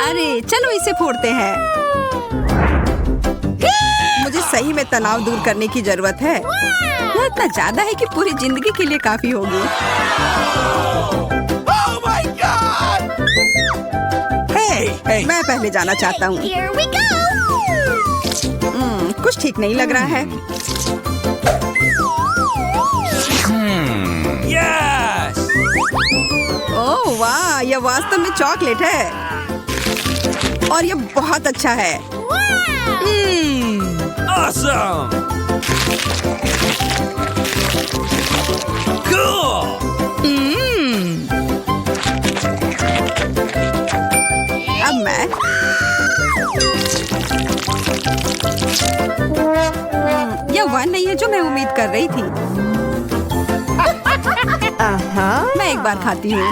अरे चलो इसे फोड़ते हैं। मुझे सही में तनाव दूर करने की जरूरत है। यह इतना ज्यादा है कि पूरी जिंदगी के लिए काफी होगी। Hey! मैं पहले जाना चाहता हूँ। Here we go! कुछ ठीक नहीं लग रहा है। Yes! ओह वाह, यह वास्तव में चॉकलेट है और यह बहुत अच्छा है। Awesome! Cool! अब मैं यह वह नहीं है जो मैं उम्मीद कर रही थी। मैं एक बार खाती हूँ।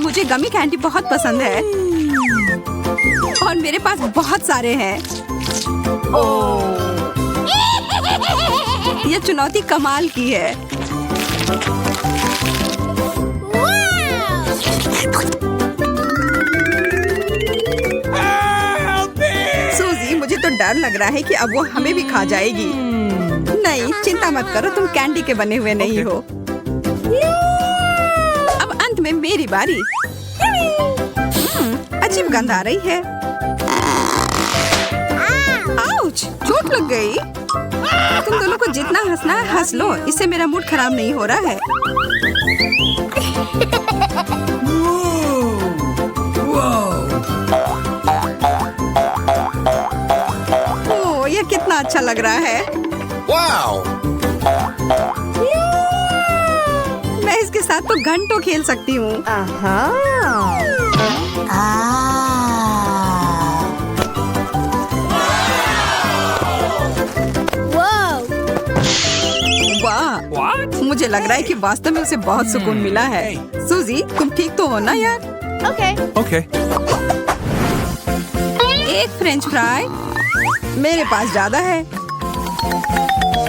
मुझे गमी कैंडी बहुत पसंद है और मेरे पास बहुत सारे हैं। यह चुनौती कमाल की है। सूजी, मुझे तो डर लग रहा है कि अब वो हमें भी खा जाएगी। नहीं, चिंता मत करो, तुम कैंडी के बने हुए नहीं हो। अब अंत में मेरी बारी। अजीब गंध आ रही है। आउच! चोट लग गई। तुम दोनों को जितना हंसना है हंस लो, इससे मेरा मूड खराब नहीं हो रहा है। ओह, यह कितना अच्छा लग रहा है। Wow! मैं इसके साथ तो घंटों खेल सकती हूँ। Whoa! वाह! What? मुझे लग रहा है कि वास्तव में उसे बहुत सुकून मिला है। सूजी, तुम ठीक तो हो ना यार? Okay. Okay. एक फ्रेंच फ्राई? मेरे पास ज्यादा है।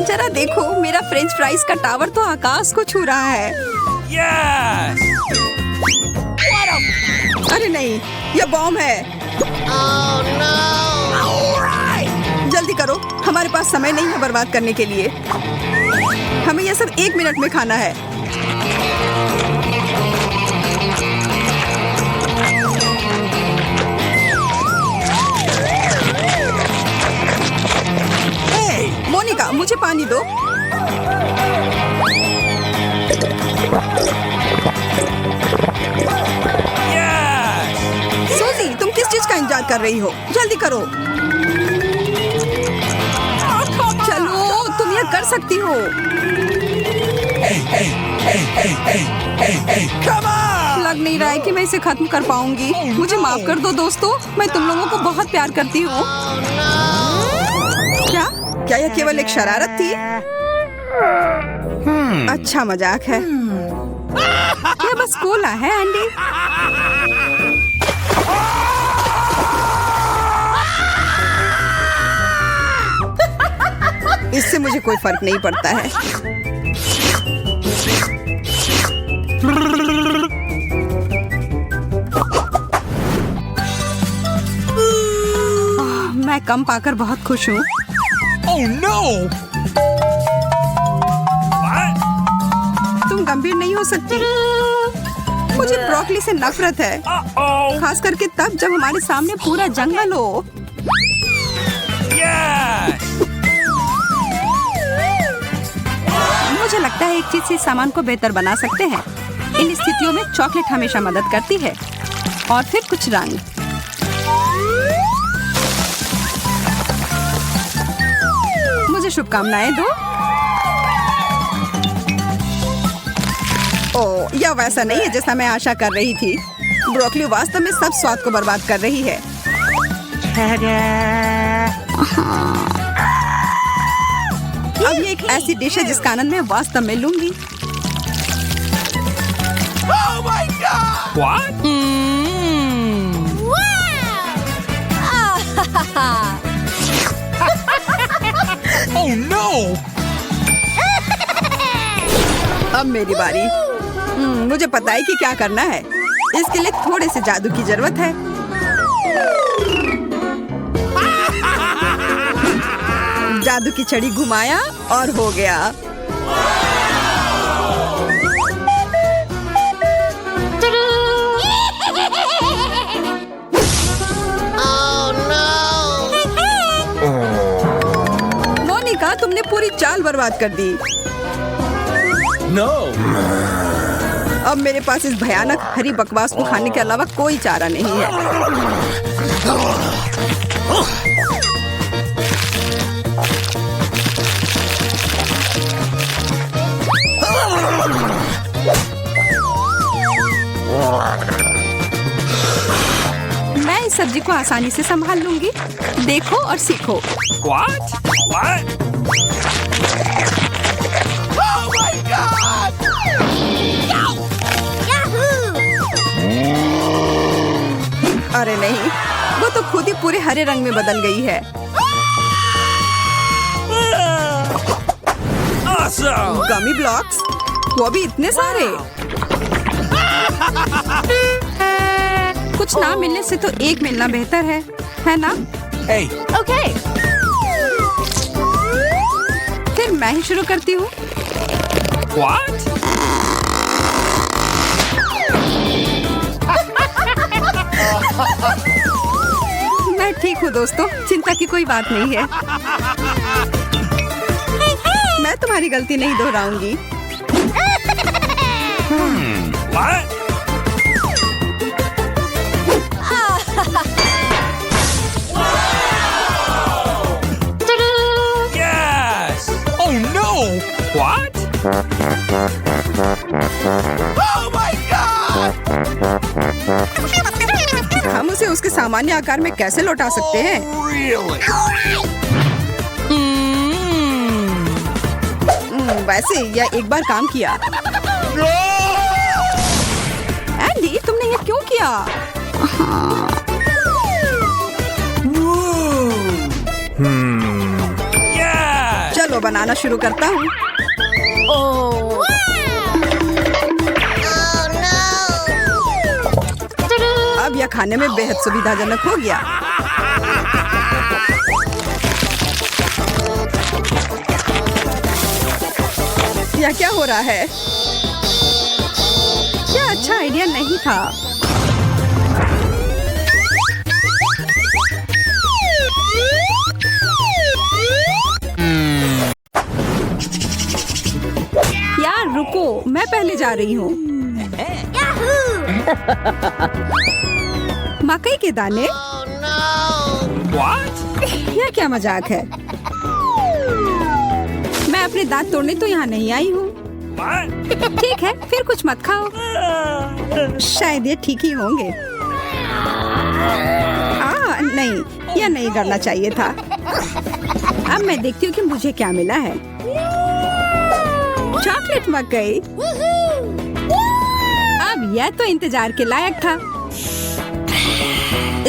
जरा देखो, मेरा फ्रेंच फ्राइज का टावर तो आकाश को छू रहा है। Yes! अरे नहीं, यह बॉम्ब है। Oh no! जल्दी करो, हमारे पास समय नहीं है बर्बाद करने के लिए। हमें यह सब 1 मिनट में खाना है। मोनिका, मुझे पानी दो। Yes! सूजी, तुम किस चीज का इंतजार कर रही हो? जल्दी करो। चलो, तुम यह कर सकती हो। Come on! लग नहीं रहा है कि मैं इसे खत्म कर पाऊंगी। मुझे माफ कर दो दोस्तों, मैं तुम लोगों को बहुत प्यार करती हूँ। क्या यह केवल एक शरारत थी? अच्छा मजाक है। यह बस कोला है एंडी। इससे मुझे कोई फर्क नहीं पड़ता है। मैं कम पाकर बहुत खुश हूँ। Oh no! What? तुम गंभीर नहीं हो सकती। मुझे ब्रोकली से नफरत है, Uh-oh! खास करके तब जब हमारे सामने पूरा जंगल हो। Yes! मुझे लगता है एक चीज से इस सामान को बेहतर बना सकते हैं। इन स्थितियों में चॉकलेट हमेशा मदद करती है। और फिर कुछ रंग। मुझे शुभकामनाएं दो। ओह, यह वैसा नहीं है जैसा मैं आशा कर रही थी। ब्रोकली वास्तव में सब स्वाद को बर्बाद कर रही है। अब ये एक ऐसी डिश है जिसका आनंद मैं वास्तव में लूंगी। Oh my God! What? Oh no! अब मेरी बारी। मुझे पता है कि क्या करना है। इसके लिए थोड़े से जादू की जरूरत है। जादू की छड़ी घुमाया और हो गया। मोनिका, तुमने पूरी चाल बर्बाद कर दी। No. अब मेरे पास इस भयानक हरी बकवास को खाने के अलावा कोई चारा नहीं है। मैं इस सब्जी को आसानी से संभाल लूंगी। देखो और सीखो। What? What? Oh my God! अरे नहीं, वो तो खुद ही पूरे हरे रंग में बदल गई है। Awesome! गमी ब्लॉक्स, वो भी इतने सारे। कुछ ना मिलने से तो एक मिलना बेहतर है ना? Hey, Okay. फिर मैं ही शुरू करती हूँ। what? मैं ठीक हूँ दोस्तों, चिंता की कोई बात नहीं है। मैं तुम्हारी गलती नहीं दोहराऊंगी। What? Yes! Oh no! What? Oh my God! हम उसे उसके सामान्य आकार में कैसे लौटा सकते हैं? Really? वैसे यह एक बार काम किया। एंडी, तुमने ये क्यों किया? Yes! चलो बनाना शुरू करता हूँ। Oh. अब यह खाने में बेहद सुविधाजनक हो गया। यह क्या हो रहा है? क्या अच्छा आइडिया नहीं था। यार रुको, मैं पहले जा रही हूँ। मकई के दाने? What? यह क्या मजाक है? मैं अपने दांत तोड़ने तो यहाँ नहीं आई हूँ। What? ठीक है, फिर कुछ मत खाओ। शायद ये ठीक ही होंगे। नहीं, यह नहीं करना चाहिए था। अब मैं देखती हूँ कि मुझे क्या मिला है। चॉकलेट मकई। अब यह तो इंतजार के लायक था।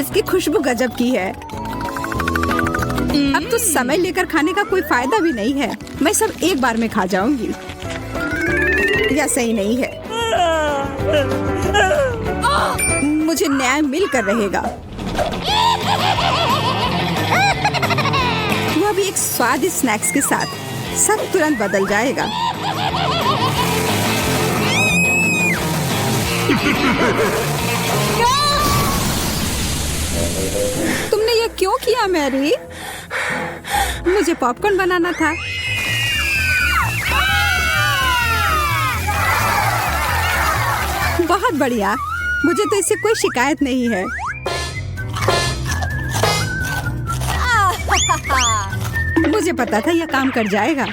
इसकी खुशबू गजब की है। अब तो समय लेकर खाने का कोई फायदा भी नहीं है। मैं सब एक बार में खा जाऊंगी। यह सही नहीं है। मुझे न्याय मिलकर रहेगा। वह भी एक स्वादिष्ट स्नैक्स के साथ। सब तुरंत बदल जाएगा। तुमने ये क्यों किया मैरी? मुझे पॉपकॉर्न बनाना था। बहुत बढ़िया। मुझे तो इससे कोई शिकायत नहीं है। मुझे पता था यह काम कर जाएगा।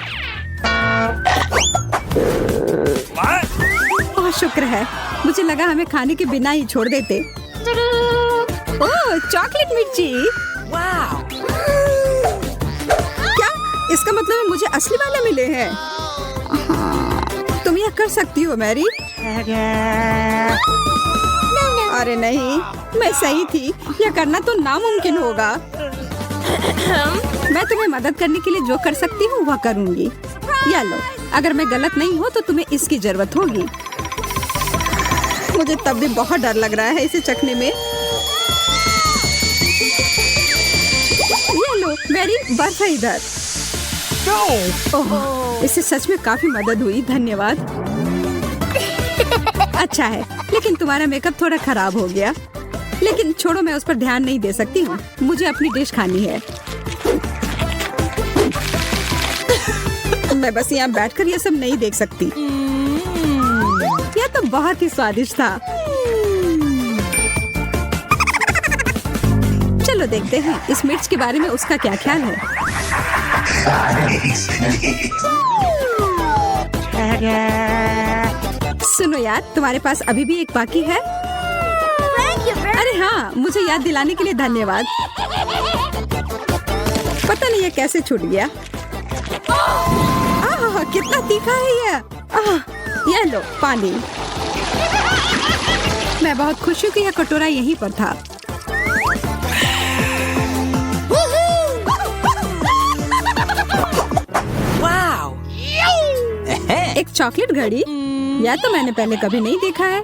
What? बहुत शुक्र है। मुझे लगा हमें खाने के बिना ही छोड़ देते। ओह, चॉकलेट मिर्ची। क्या इसका मतलब है मुझे असली वाले मिले हैं? तुम यह कर सकती हो मैरी। अरे नहीं, मैं सही थी। यह करना तो नामुमकिन होगा। मैं तुम्हें मदद करने के लिए जो कर सकती हूँ वह करूँगी। या लो। अगर मैं गलत नहीं हूँ तो तुम्हें इसकी जरूरत होगी। मुझे तब भी बहुत डर लग रहा है इसे चखने में। ये लो मेरी बर्फ है इधर। ओह, इससे सच में काफी मदद हुई, धन्यवाद। अच्छा है, लेकिन तुम्हारा मेकअप थोड़ा खराब हो गया। लेकिन छोड़ो, मैं उस पर ध्यान नहीं दे सकती हूँ। मुझे अपनी डिश खानी है। मैं बस यहाँ बैठकर ये सब नहीं देख सकती। यह तो बहुत ही स्वादिष्ट था। चलो देखते हैं इस मिर्च के बारे में उसका क्या ख्याल है। सुनो यार, तुम्हारे पास अभी भी एक बाकी है। अरे हाँ, मुझे याद दिलाने के लिए धन्यवाद। पता नहीं ये कैसे छूट गया। कितना तीखा है ये लो पानी। मैं बहुत खुश हूँ कि यह कटोरा यहीं पर था। Wow! एक चॉकलेट घड़ी, या तो मैंने पहले कभी नहीं देखा है।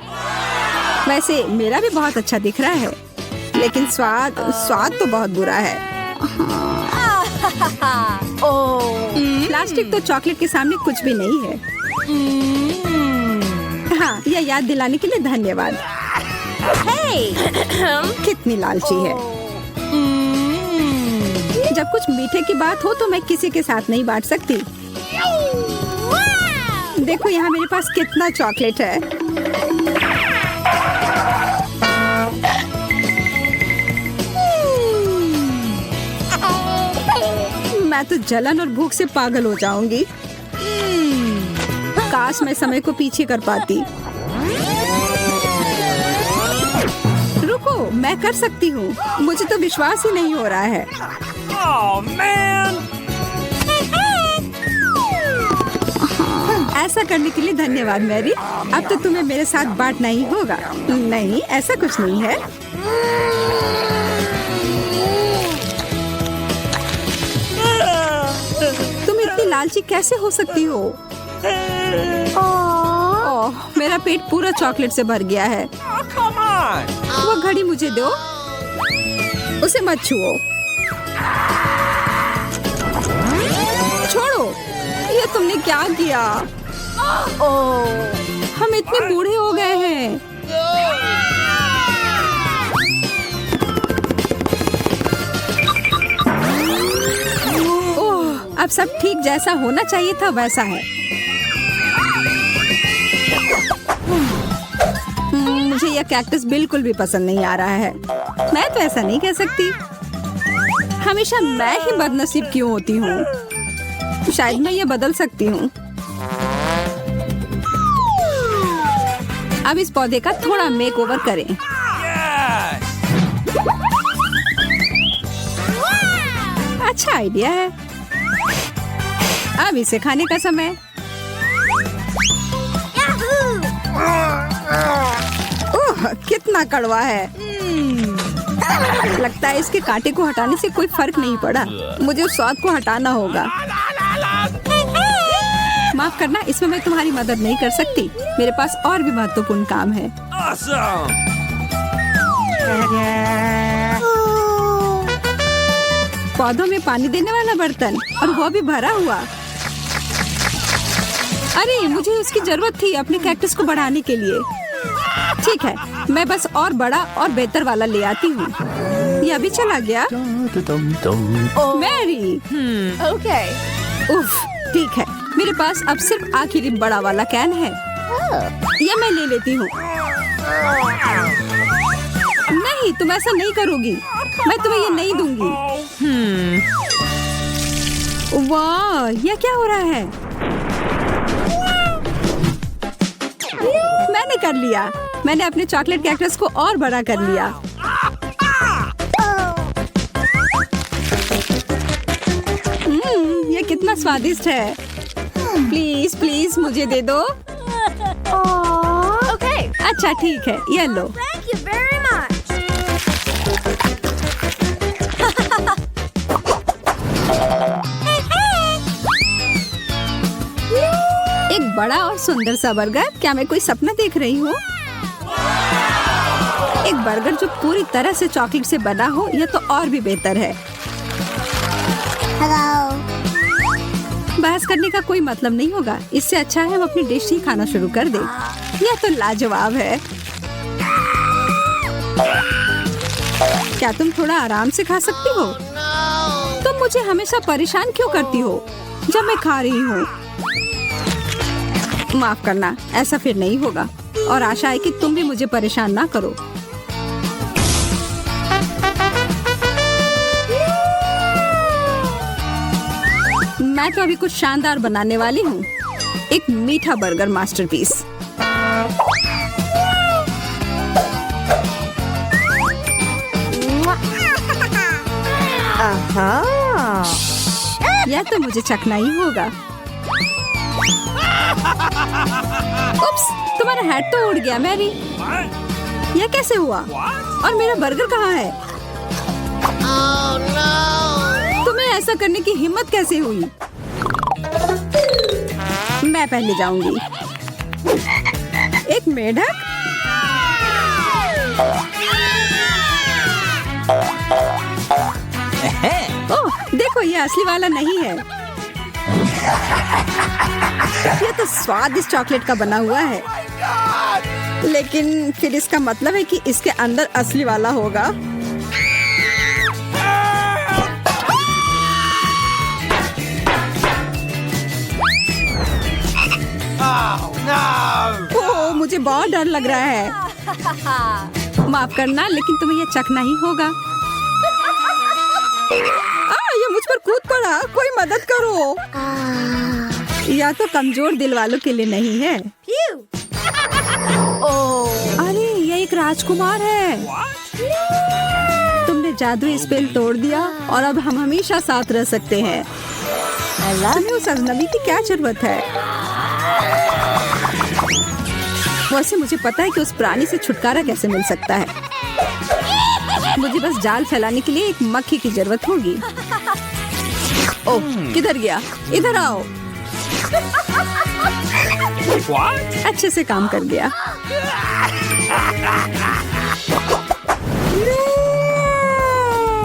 वैसे मेरा भी बहुत अच्छा दिख रहा है, लेकिन स्वाद तो बहुत बुरा है। प्लास्टिक तो चॉकलेट के सामने कुछ भी नहीं है। हाँ, यह याद दिलाने के लिए धन्यवाद। कितनी लालची है। जब कुछ मीठे की बात हो तो मैं किसी के साथ नहीं बांट सकती। देखो यहाँ मेरे पास कितना चॉकलेट है। मैं तो जलन और भूख से पागल हो जाऊंगी। काश मैं समय को पीछे कर पाती। रुको, मैं कर सकती हूँ। मुझे तो विश्वास ही नहीं हो रहा है। Oh man! ऐसा करने के लिए धन्यवाद मैरी। अब तो तुम्हें मेरे साथ बांटना ही होगा। नहीं, ऐसा कुछ नहीं है। तुम इतनी लालची कैसे हो सकती हो? ओह, मेरा पेट पूरा चॉकलेट से भर गया है। Oh, come on! वो घड़ी मुझे दो। उसे मत छुओ। छोड़ो, ये तुमने क्या किया? हम इतने बूढ़े हो गए हैं। ओह, अब सब ठीक जैसा होना चाहिए था वैसा है। मुझे यह कैक्टस बिल्कुल भी पसंद नहीं आ रहा है। मैं तो ऐसा नहीं कह सकती। हमेशा मैं ही बदनसीब क्यों होती हूँ? शायद मैं ये बदल सकती हूँ। अब इस पौधे का थोड़ा मेकओवर करें। Yes! अच्छा आइडिया है। अब इसे खाने का समय। ओह, कितना कड़वा है। लगता है इसके कांटे को हटाने से कोई फर्क नहीं पड़ा। मुझे उस स्वाद को हटाना होगा। माफ करना, इसमें मैं तुम्हारी मदद नहीं कर सकती। मेरे पास और भी महत्वपूर्ण काम है। Awesome! पौधों में पानी देने वाला बर्तन, और वो भी भरा हुआ। अरे, मुझे उसकी जरूरत थी अपने कैक्टस को बढ़ाने के लिए। ठीक है, मैं बस और बड़ा और बेहतर वाला ले आती हूँ। यह भी चला गया। Mary, Okay. उफ, ठीक है। मेरे पास अब सिर्फ आखिरी बड़ा वाला कैन है। यह मैं ले लेती हूँ। नहीं, तुम ऐसा नहीं करोगी। मैं तुम्हें ये नहीं दूंगी। वाह, यह क्या हो रहा है? मैंने कर लिया। मैंने अपने चॉकलेट कैक्टस को और बड़ा कर लिया। यह कितना स्वादिष्ट है। प्लीज प्लीज मुझे दे दो। Okay. अच्छा ठीक है, ये लो। Thank you very much. बड़ा और सुंदर सा बर्गर। क्या मैं कोई सपना देख रही हूँ? एक बर्गर जो पूरी तरह से चॉकलेट से बना हो, यह तो और भी बेहतर है। बहस करने का कोई मतलब नहीं होगा। इससे अच्छा है हम अपनी डिश ही खाना शुरू कर दें। यह तो लाजवाब है। क्या तुम थोड़ा आराम से खा सकती हो? तुम मुझे हमेशा परेशान क्यों करती हो जब मैं खा रही हूँ? माफ करना, ऐसा फिर नहीं होगा और आशा है कि तुम भी मुझे परेशान ना करो। मैं तो अभी कुछ शानदार बनाने वाली हूँ। एक मीठा बर्गर मास्टरपीस। यह तो मुझे चखना ही होगा। उप्स, तुम्हारा हैट तो उड़ गया मैरी। What? यह कैसे हुआ? What? और मेरा बर्गर कहाँ है? तुम्हें ऐसा करने की हिम्मत कैसे हुई? मैं पहले जाऊंगी। एक मेढक? ओह, देखो ये असली वाला नहीं है। ये तो स्वादिष्ट चॉकलेट का बना हुआ है। लेकिन फिर इसका मतलब है कि इसके अंदर असली वाला होगा। Oh no! ओह, मुझे बहुत डर लग रहा है। माफ करना, लेकिन तुम्हें यह चखना ही होगा। ये मुझ पर कूद पड़ा। कोई मदद करो। या तो कमजोर दिल वालों के लिए नहीं है। अरे, ये एक राजकुमार है। तुमने जादुई स्पेल तोड़ दिया और अब हम हमेशा साथ रह सकते हैं। तुम्हें उस अजनबी की क्या जरूरत है? वैसे मुझे पता है कि उस प्राणी से छुटकारा कैसे मिल सकता है। मुझे बस जाल फैलाने के लिए एक मक्खी की जरूरत होगी। ओह, किधर गया? इधर आओ। What? अच्छे से काम कर गया।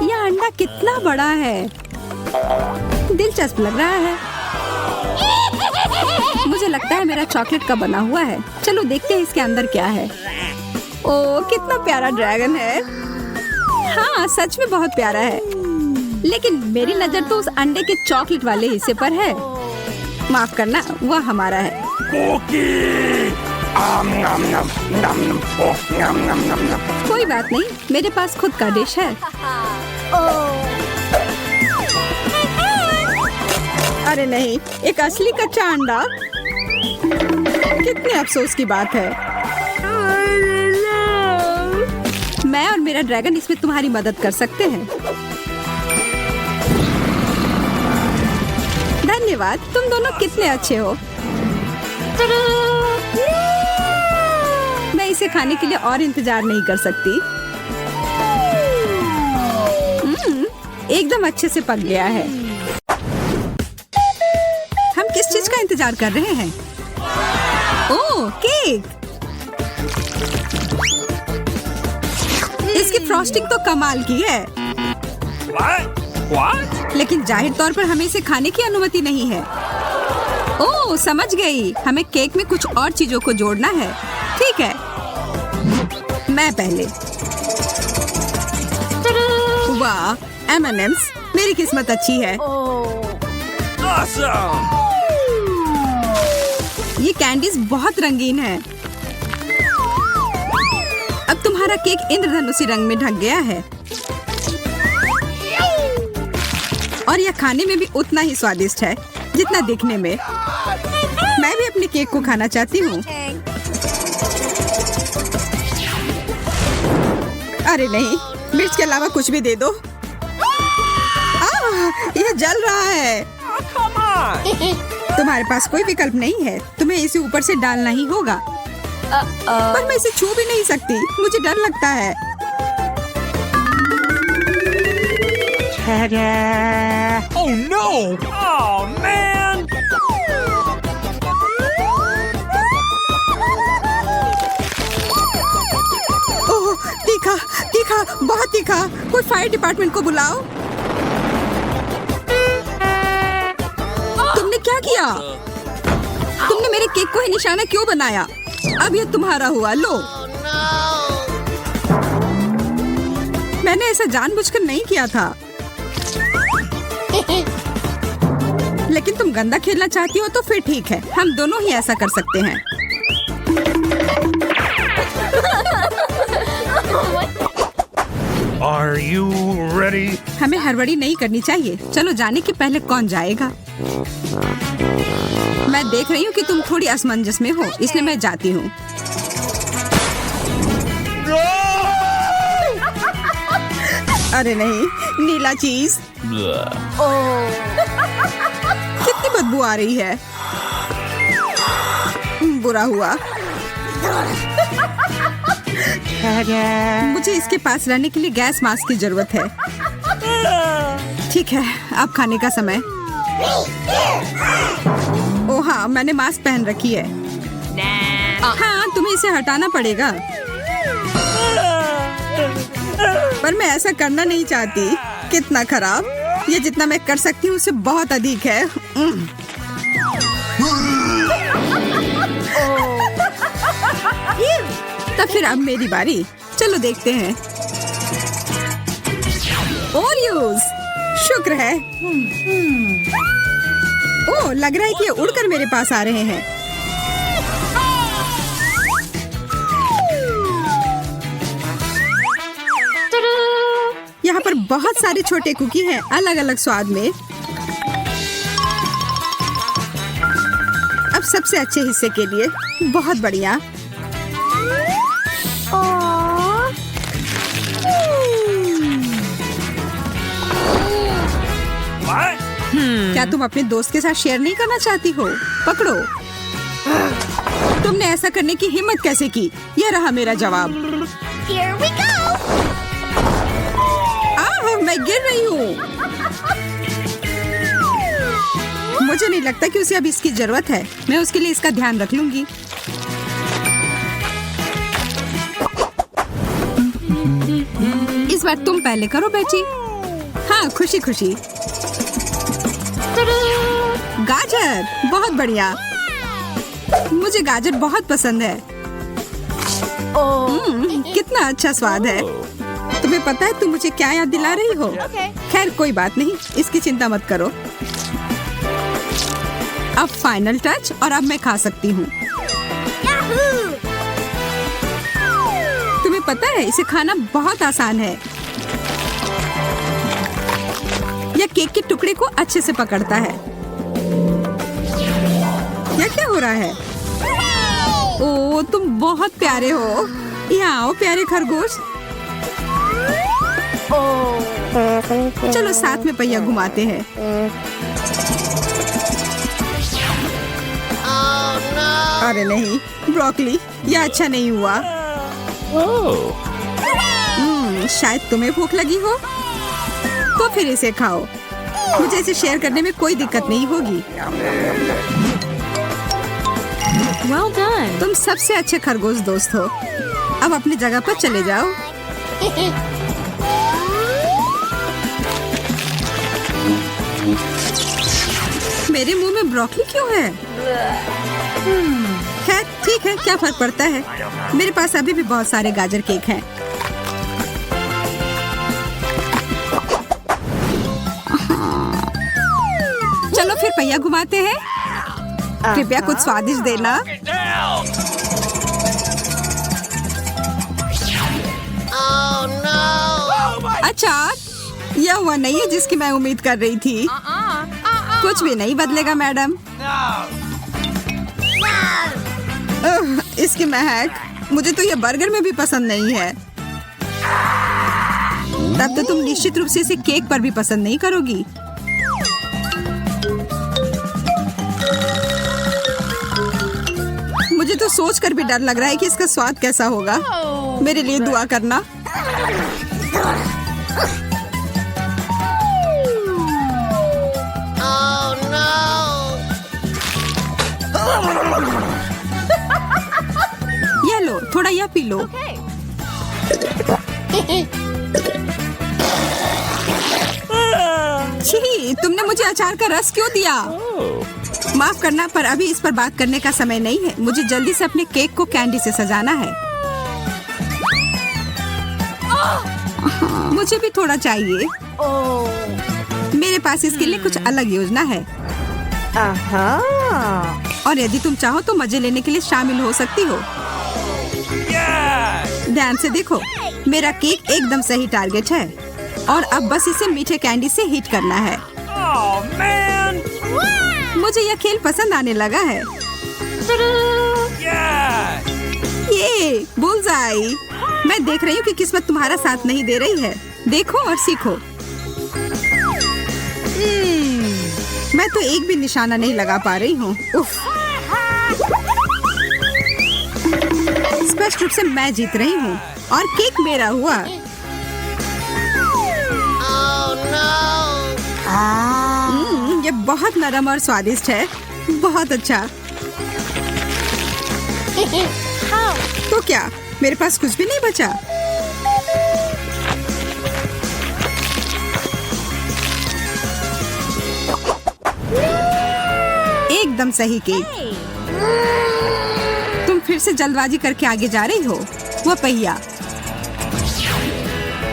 यह अंडा कितना बड़ा है। दिलचस्प लग रहा है। मुझे लगता है मेरा चॉकलेट का बना हुआ है। चलो देखते हैं इसके अंदर क्या है। ओह, कितना प्यारा ड्रैगन है। हाँ, सच में बहुत प्यारा है। लेकिन मेरी नजर तो उस अंडे के चॉकलेट वाले हिस्से पर है। माफ करना, वह हमारा है। Cookie! Nom nom nom nom. Oh, nom nom nom nom. कोई बात नहीं, मेरे पास खुद का डिश है। अरे नहीं, एक असली कच्चा अंडा। कितने अफसोस की बात है। मैं और मेरा ड्रैगन इसमें तुम्हारी मदद कर सकते हैं। धन्यवाद, तुम दोनों कितने अच्छे हो। मैं इसे खाने के लिए और इंतजार नहीं कर सकती। एकदम अच्छे से पक गया है। हम किस चीज का इंतजार कर रहे हैं? ओह, केक। इसकी फ्रॉस्टिंग तो कमाल की है। What? What? लेकिन जाहिर तौर पर हमें इसे खाने की अनुमति नहीं है। ओह, समझ गई। हमें केक में कुछ और चीजों को जोड़ना है। ठीक है, मैं पहले। वाह, M&M's। मेरी किस्मत अच्छी है। Awesome! ये कैंडीज बहुत रंगीन है। अब तुम्हारा केक इंद्रधनुषी रंग में ढक गया है और यह खाने में भी उतना ही स्वादिष्ट है जितना दिखने में। मैं भी अपने केक को खाना चाहती हूँ। अरे नहीं, मिर्च के अलावा कुछ भी दे दो। यह जल रहा है। Oh, come on! तुम्हारे पास कोई विकल्प नहीं है। तुम्हें इसे ऊपर से डालना ही होगा। पर मैं इसे छू भी नहीं सकती। मुझे डर लगता है। Oh no! Oh man! बहुत तीखा। कोई फायर डिपार्टमेंट को बुलाओ। तुमने क्या किया? तुमने मेरे केक को ही निशाना क्यों बनाया? अब ये तुम्हारा हुआ, लो। मैंने ऐसा जानबूझकर नहीं किया था। लेकिन तुम गंदा खेलना चाहती हो तो फिर ठीक है, हम दोनों ही ऐसा कर सकते हैं। Are you ready? हमें हड़बड़ी नहीं करनी चाहिए। चलो जाने के पहले कौन जाएगा। मैं देख रही हूँ कि तुम थोड़ी असमंजस में हो, इसलिए मैं जाती हूँ। अरे नहीं, नीला चीज। कितनी बदबू आ रही है। बुरा हुआ। मुझे इसके पास रहने के लिए गैस मास्क की जरूरत है। ठीक है, अब खाने का समय। ओह हाँ, मैंने मास्क पहन रखी है। हाँ, तुम्हें इसे हटाना पड़ेगा। पर मैं ऐसा करना नहीं चाहती। कितना खराब। ये जितना मैं कर सकती हूँ उससे बहुत अधिक है। तब फिर अब मेरी बारी। चलो देखते हैं। ओरियोस, शुक्र है। ओह, लग रहा है कि ये उड़कर मेरे पास आ रहे हैं। यहाँ पर बहुत सारे छोटे कुकी हैं, अलग अलग स्वाद में। अब सबसे अच्छे हिस्से के लिए। बहुत बढ़िया। क्या तुम अपने दोस्त के साथ शेयर नहीं करना चाहती हो? पकड़ो। तुमने ऐसा करने की हिम्मत कैसे की? यह रहा मेरा जवाब। Here we go. मैं गिर रही हूँ। मुझे नहीं लगता कि उसे अब इसकी जरूरत है। मैं उसके लिए इसका ध्यान रख लूंगी। इस बार तुम पहले करो बेटी। हाँ, खुशी खुशी। गाजर, बहुत बढ़िया। मुझे गाजर बहुत पसंद है। कितना अच्छा स्वाद है। तुम्हें पता है तुम मुझे क्या याद दिला रही हो? खैर कोई बात नहीं, इसकी चिंता मत करो। अब फाइनल टच, और अब मैं खा सकती हूँ। तुम्हें पता है इसे खाना बहुत आसान है। यह केक के टुकड़े को अच्छे से पकड़ता है। यह क्या हो रहा है? ओह, तुम बहुत प्यारे हो। यहाँ आओ प्यारे खरगोश। चलो साथ में पहिया घुमाते हैं। अरे नहीं, ब्रोकली, यह अच्छा नहीं हुआ। शायद तुम्हें भूख लगी हो, तो फिर इसे खाओ। मुझे इसे शेयर करने में कोई दिक्कत नहीं होगी। Well done. तुम सबसे अच्छे खरगोश दोस्त हो। अब अपनी जगह पर चले जाओ। मेरे मुंह में ब्रोकली क्यों है? खैर ठीक है, क्या फर्क पड़ता है। मेरे पास अभी भी बहुत सारे गाजर केक हैं। चलो फिर पहिया घुमाते हैं। कृपया कुछ स्वादिष्ट देना। अच्छा, यह हुआ नहीं है जिसकी मैं उम्मीद कर रही थी। कुछ भी नहीं बदलेगा मैडम। इसकी महक, मुझे तो ये बर्गर में भी पसंद नहीं है। तब तो तुम निश्चित रूप से इसे केक पर भी पसंद नहीं करोगी। मुझे तो सोचकर भी डर लग रहा है कि इसका स्वाद कैसा होगा। मेरे लिए दुआ करना। यह लो, थोड़ा यह पी लो। छी, तुमने मुझे अचार का रस क्यों दिया? माफ करना, पर अभी इस पर बात करने का समय नहीं है। मुझे जल्दी से अपने केक को कैंडी से सजाना है। मुझे भी थोड़ा चाहिए। मेरे पास इसके लिए कुछ अलग योजना है। और यदि तुम चाहो तो मजे लेने के लिए शामिल हो सकती हो। ध्यान से देखो, मेरा केक एकदम सही टारगेट है और अब बस इसे मीठे कैंडी से हिट करना है। मुझे यह खेल पसंद आने लगा है। ये बुलजाई। मैं देख रही हूँ कि किस्मत तुम्हारा साथ नहीं दे रही है। देखो और सीखो। मैं तो एक भी निशाना नहीं लगा पा रही हूँ। उफ। स्पष्ट रूप से मैं जीत रही हूँ और केक मेरा हुआ। ये बहुत नरम और स्वादिष्ट है। बहुत अच्छा। तो क्या मेरे पास कुछ भी नहीं बचा? एकदम सही केक। तुम फिर से जल्दबाजी करके आगे जा रही हो। वो पहिया।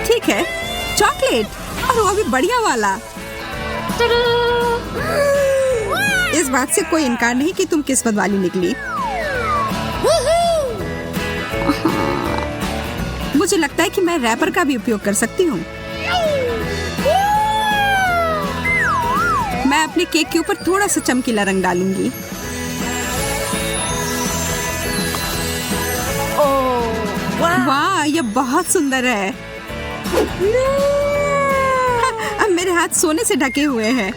ठीक है, चॉकलेट, और वो भी बढ़िया वाला। इस बात से कोई इनकार नहीं कि तुम किस्मत वाली निकली। मुझे लगता है कि मैं रैपर का भी उपयोग कर सकती हूँ। मैं अपने केक के ऊपर थोड़ा सा चमकीला रंग डालूंगी। वाह, ये बहुत सुंदर है। अब मेरे हाथ सोने से ढके हुए हैं,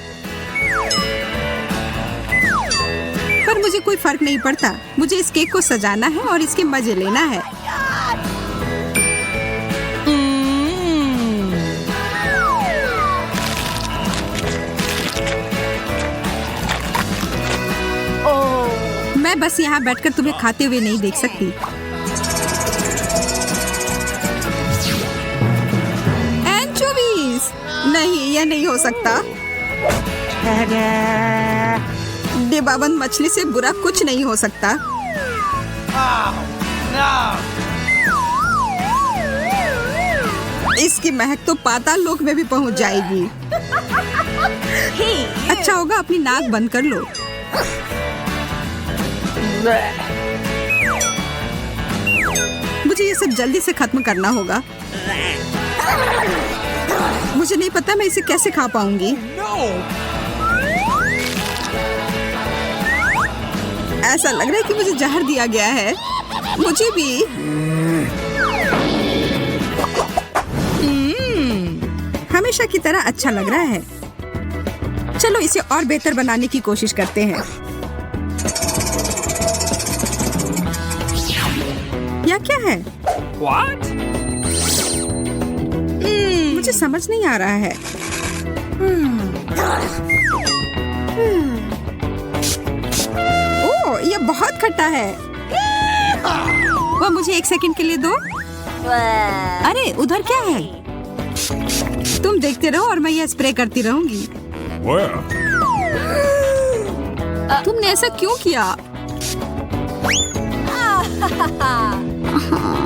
पर मुझे कोई फर्क नहीं पड़ता। मुझे इस केक को सजाना है और इसके मजे लेना है। मैं बस यहाँ बैठकर तुम्हें खाते हुए नहीं देख सकती। एंचोवीज! नहीं, यह नहीं हो सकता। डिब्बाबंद मछली से बुरा कुछ नहीं हो सकता। इसकी महक तो पाताल लोक में भी पहुँच जाएगी। अच्छा होगा अपनी नाक बंद कर लो। मुझे ये सब जल्दी से खत्म करना होगा। मुझे नहीं पता मैं इसे कैसे खा पाऊंगी। ऐसा लग रहा है कि मुझे जहर दिया गया है। मुझे भी। हमेशा की तरह अच्छा लग रहा है। चलो इसे और बेहतर बनाने की कोशिश करते हैं। या क्या है? What? मुझे समझ नहीं आ रहा है। ओह, ये बहुत खट्टा है। वो मुझे एक सेकंड के लिए दो। अरे, उधर क्या है? तुम देखते रहो और मैं ये स्प्रे करती रहूंगी। तुमने ऐसा क्यों किया?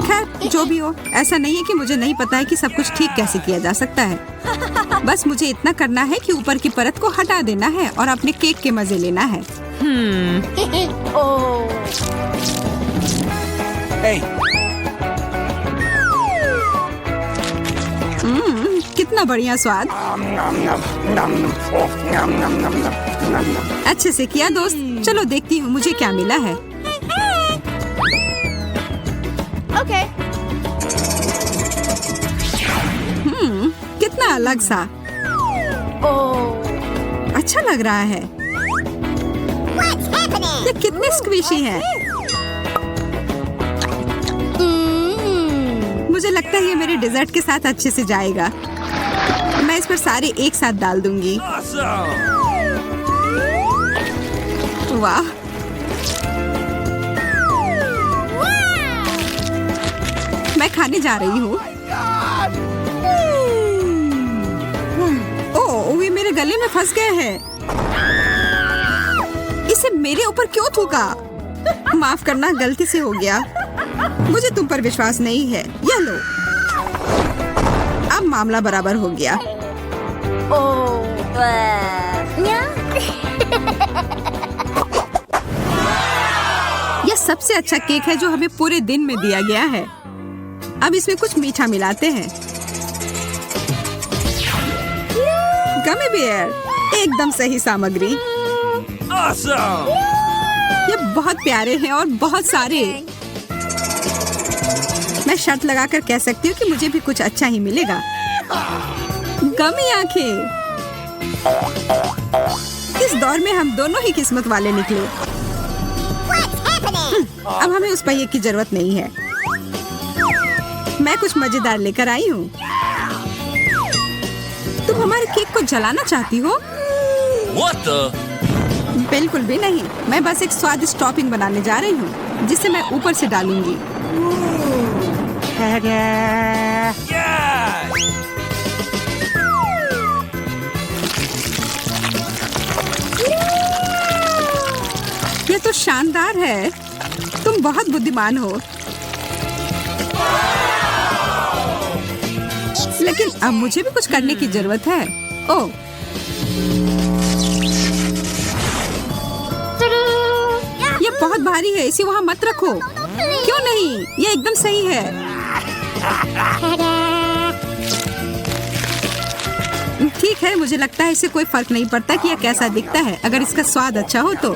खैर, जो भी हो, ऐसा नहीं है कि मुझे नहीं पता है कि सब कुछ ठीक कैसे किया जा सकता है। बस मुझे इतना करना है कि ऊपर की परत को हटा देना है और अपने केक के मजे लेना है। Hey. कितना बढ़िया स्वाद। अच्छे से किया दोस्त। चलो देखती हूँ मुझे क्या मिला है। Okay. कितना अलग सा। अच्छा लग रहा है। ये कितने स्क्विशी हैं। मुझे लगता है ये मेरे डेजर्ट के साथ अच्छे से जाएगा। मैं इस पर सारे एक साथ डाल दूंगी। वाह, मैं खाने जा रही हूँ। ओह, ये मेरे गले में फंस गए हैं। इसे मेरे ऊपर क्यों थूका? माफ करना, गलती से हो गया। मुझे तुम पर विश्वास नहीं है। ये लो। अब मामला बराबर हो गया। यह सबसे अच्छा केक है जो हमें पूरे दिन में दिया गया है। अब इसमें कुछ मीठा मिलाते हैं। गमी बेयर, एकदम सही सामग्री। Awesome! ये बहुत प्यारे हैं और बहुत सारे। मैं शर्त लगाकर कह सकती हूँ कि मुझे भी कुछ अच्छा ही मिलेगा। गमी आंखें। इस दौर में हम दोनों ही किस्मत वाले निकले। अब हमें उस पहिए की जरूरत नहीं है। मैं कुछ मजेदार लेकर आई हूँ। तुम हमारे केक को जलाना चाहती हो? What the? बिल्कुल भी नहीं। मैं बस एक स्वादिष्ट टॉपिंग बनाने जा रही हूँ जिसे मैं ऊपर से डालूंगी। Yeah! ये तो शानदार है। तुम बहुत बुद्धिमान हो। लेकिन अब मुझे भी कुछ करने की जरूरत है। ओह, ये बहुत भारी है। इसे वहाँ मत रखो। क्यों नहीं? ये एकदम सही है। ठीक है, मुझे लगता है इसे कोई फर्क नहीं पड़ता कि यह कैसा दिखता है, अगर इसका स्वाद अच्छा हो तो।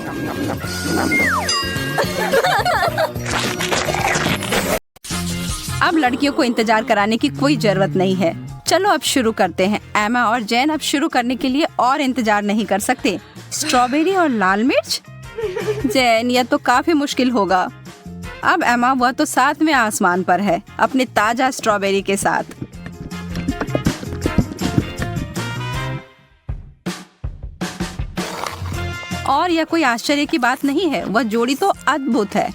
अब लड़कियों को इंतजार कराने की कोई जरूरत नहीं है। चलो अब शुरू करते हैं। एमा और जैन अब शुरू करने के लिए और इंतजार नहीं कर सकते। स्ट्रॉबेरी और लाल मिर्च? जैन, यह तो काफी मुश्किल होगा। अब एमा, वह तो 7वें आसमान पर है अपने ताजा स्ट्रॉबेरी के साथ। और यह कोई आश्चर्य की बात नहीं है। वह जोड़ी तो अद्भुत है।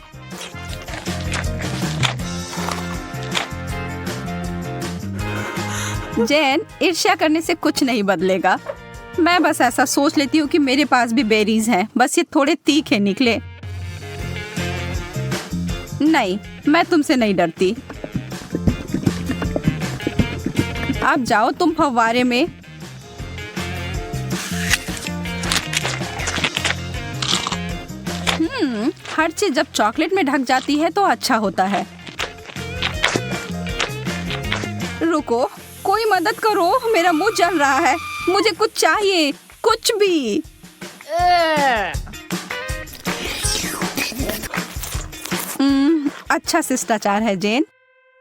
जैन, ईर्ष्या करने से कुछ नहीं बदलेगा। मैं बस ऐसा सोच लेती हूँ कि मेरे पास भी बेरीज हैं, बस ये थोड़े तीखे निकले। नहीं, मैं तुमसे नहीं डरती। अब जाओ तुम फव्वारे में। हर चीज जब चॉकलेट में ढक जाती है तो अच्छा होता है। रुको, कोई मदद करो, मेरा मुंह जल रहा है। मुझे कुछ चाहिए, कुछ भी। अच्छा शिष्टाचार है जैन।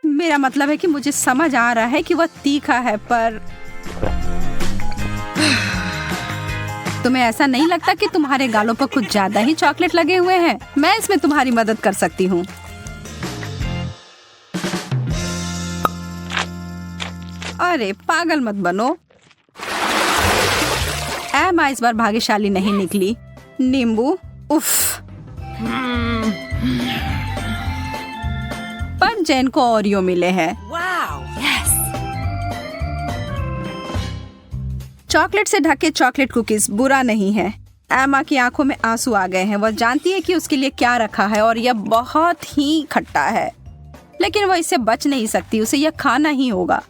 मेरा मतलब है कि मुझे समझ आ रहा है कि वह तीखा है, पर तुम्हें ऐसा नहीं लगता कि तुम्हारे गालों पर कुछ ज्यादा ही चॉकलेट लगे हुए हैं? मैं इसमें तुम्हारी मदद कर सकती हूँ। अरे पागल मत बनो। एमा इस बार भाग्यशाली नहीं निकली। नींबू, उफ। पर जैन को ओरियो मिले हैं। चॉकलेट से ढके चॉकलेट कुकीज बुरा नहीं है। एमा की आंखों में आंसू आ गए हैं। वह जानती है कि उसके लिए क्या रखा है और यह बहुत ही खट्टा है, लेकिन वह इससे बच नहीं सकती। उसे यह खाना ही होगा।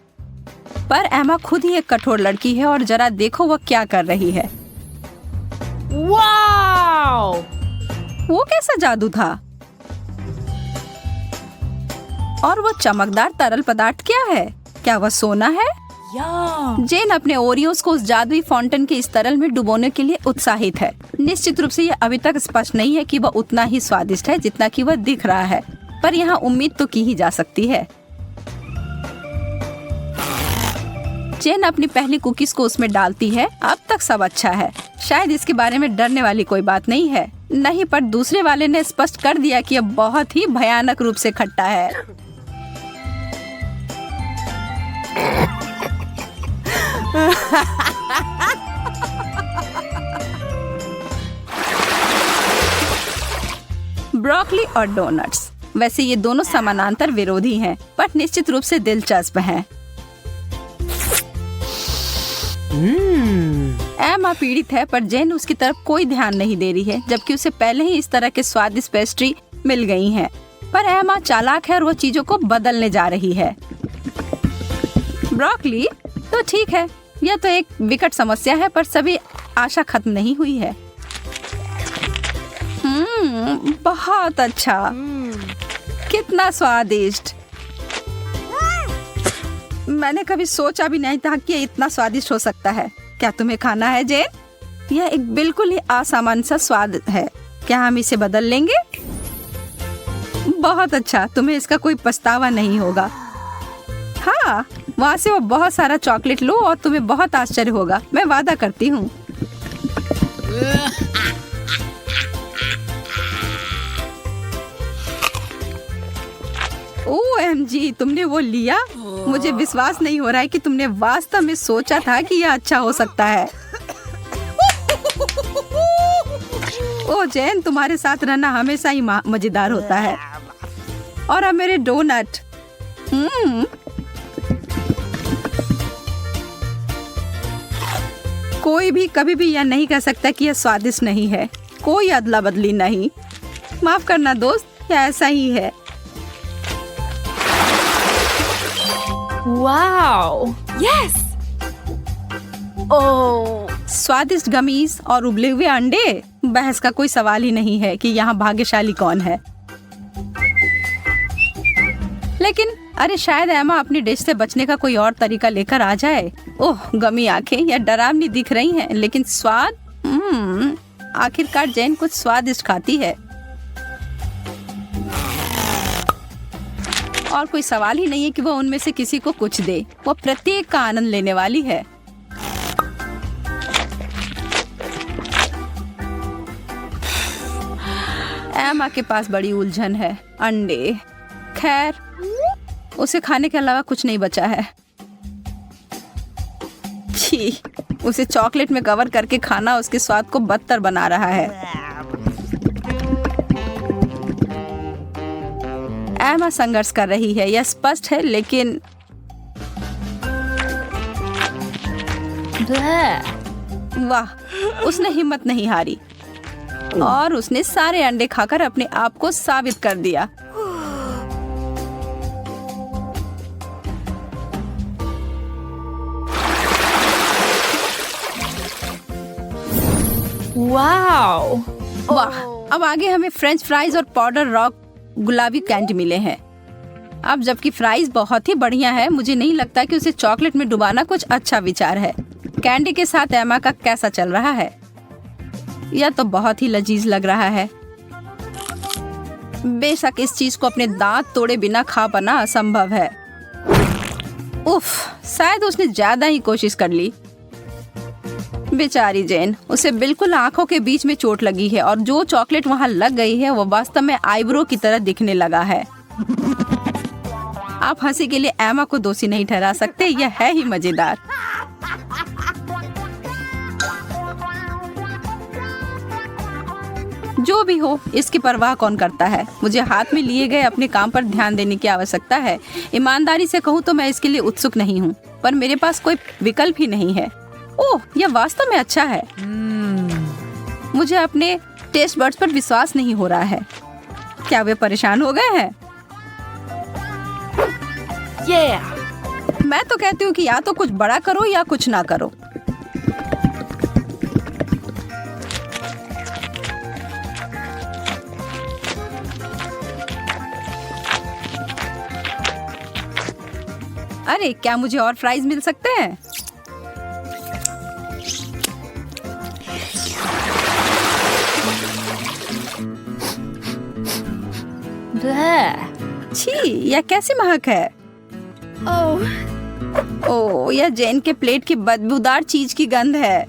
पर एमा खुद ही एक कठोर लड़की है और जरा देखो वह क्या कर रही है। Wow! वो कैसा जादू था? और वो चमकदार तरल पदार्थ क्या है? क्या वह सोना है? जेन अपने ओरियोस को उस जादुई फाउंटेन के इस तरल में डुबोने के लिए उत्साहित है। निश्चित रूप से यह अभी तक स्पष्ट नहीं है कि वह उतना ही स्वादिष्ट है जितना कि वह दिख रहा है, पर यहाँ उम्मीद तो की ही जा सकती है। जेन अपनी पहली कुकीज को उसमें डालती है। अब तक सब अच्छा है। शायद इसके बारे में डरने वाली कोई बात नहीं है। नहीं, पर दूसरे वाले ने स्पष्ट कर दिया कि यह बहुत ही भयानक रूप से खट्टा है। ब्रोकली और डोनट्स। वैसे ये दोनों समानांतर विरोधी हैं, पर निश्चित रूप से दिलचस्प हैं। एमा पीड़ित है पर जेन उसकी तरफ कोई ध्यान नहीं दे रही है, जबकि उसे पहले ही इस तरह के स्वादिष्ट पेस्ट्री मिल गई हैं। पर एमा चालाक है और वो चीजों को बदलने जा रही है। ब्रोकली तो ठीक है, यह तो एक विकट समस्या है, पर सभी आशा खत्म नहीं हुई है। बहुत अच्छा, कितना स्वादिष्ट। मैंने कभी सोचा भी नहीं था कि ये इतना स्वादिष्ट हो सकता है। क्या तुम्हें खाना है जेन? यह एक बिल्कुल ही असामान्य सा स्वाद है। क्या हम इसे बदल लेंगे? बहुत अच्छा, तुम्हें इसका कोई पछतावा नहीं होगा। हाँ, वहाँ से वो बहुत सारा चॉकलेट लो और तुम्हें बहुत आश्चर्य होगा, मैं वादा करती हूँ। OMG, तुमने वो लिया? मुझे विश्वास नहीं हो रहा है कि तुमने वास्तव में सोचा था कि यह अच्छा हो सकता है। ओ जैन, तुम्हारे साथ रहना हमेशा ही मजेदार होता है। और अब मेरे डोनट। कोई भी कभी भी यह नहीं कह सकता कि यह स्वादिष्ट नहीं है। कोई अदला बदली नहीं। माफ करना दोस्त, यह ऐसा ही है। Wow! Yes! Oh! स्वादिष्ट गमीज और उबले हुए अंडे, बहस का कोई सवाल ही नहीं है कि यहाँ भाग्यशाली कौन है। लेकिन अरे शायद एमा अपनी डिश से बचने का कोई और तरीका लेकर आ जाए। ओह गमी आंखें, यह डरावनी दिख रही हैं, लेकिन स्वाद आखिरकार जैन कुछ स्वादिष्ट खाती है। और कोई सवाल ही नहीं है कि वो उनमें से किसी को कुछ दे। वो प्रत्येक का आनंद लेने वाली है। एमा के पास बड़ी उलझन है। अंडे, खैर उसे खाने के अलावा कुछ नहीं बचा है। छी, उसे चॉकलेट में कवर करके खाना उसके स्वाद को बदतर बना रहा है। एमा संघर्ष कर रही है, यह स्पष्ट है, लेकिन वाह, उसने हिम्मत नहीं हारी और उसने सारे अंडे खाकर अपने आप को साबित कर दिया। Wow! वाह, अब आगे हमें फ्रेंच फ्राइज और पाउडर रॉक गुलाबी कैंडी मिले हैं। अब जबकि फ्राइज बहुत ही बढ़िया है, मुझे नहीं लगता कि उसे चॉकलेट में डुबाना कुछ अच्छा विचार है। कैंडी के साथ एमा का कैसा चल रहा है? यह तो बहुत ही लजीज लग रहा है। बेशक इस चीज को अपने दांत तोड़े बिना खा पाना असंभव है। उफ, शायद उसने ज्यादा ही कोशिश कर ली। बेचारी जैन, उसे बिल्कुल आंखों के बीच में चोट लगी है और जो चॉकलेट वहां लग गई है वो वास्तव में आईब्रो की तरह दिखने लगा है। आप हंसी के लिए एमा को दोषी नहीं ठहरा सकते, यह है ही मजेदार। जो भी हो, इसकी परवाह कौन करता है। मुझे हाथ में लिए गए अपने काम पर ध्यान देने की आवश्यकता है। ईमानदारी से कहूँ तो मैं इसके लिए उत्सुक नहीं हूँ, पर मेरे पास कोई विकल्प ही नहीं है। ओह, यह वास्तव में अच्छा है। मुझे अपने टेस्ट बड्स पर विश्वास नहीं हो रहा है। क्या वे परेशान हो गए हैं? मैं तो कहती हूँ कि या तो कुछ बड़ा करो या कुछ ना करो। अरे क्या मुझे और फ्राइज मिल सकते हैं? छी, यह कैसी महक है? ओह, यह जैन के प्लेट की बदबूदार चीज की गंध है।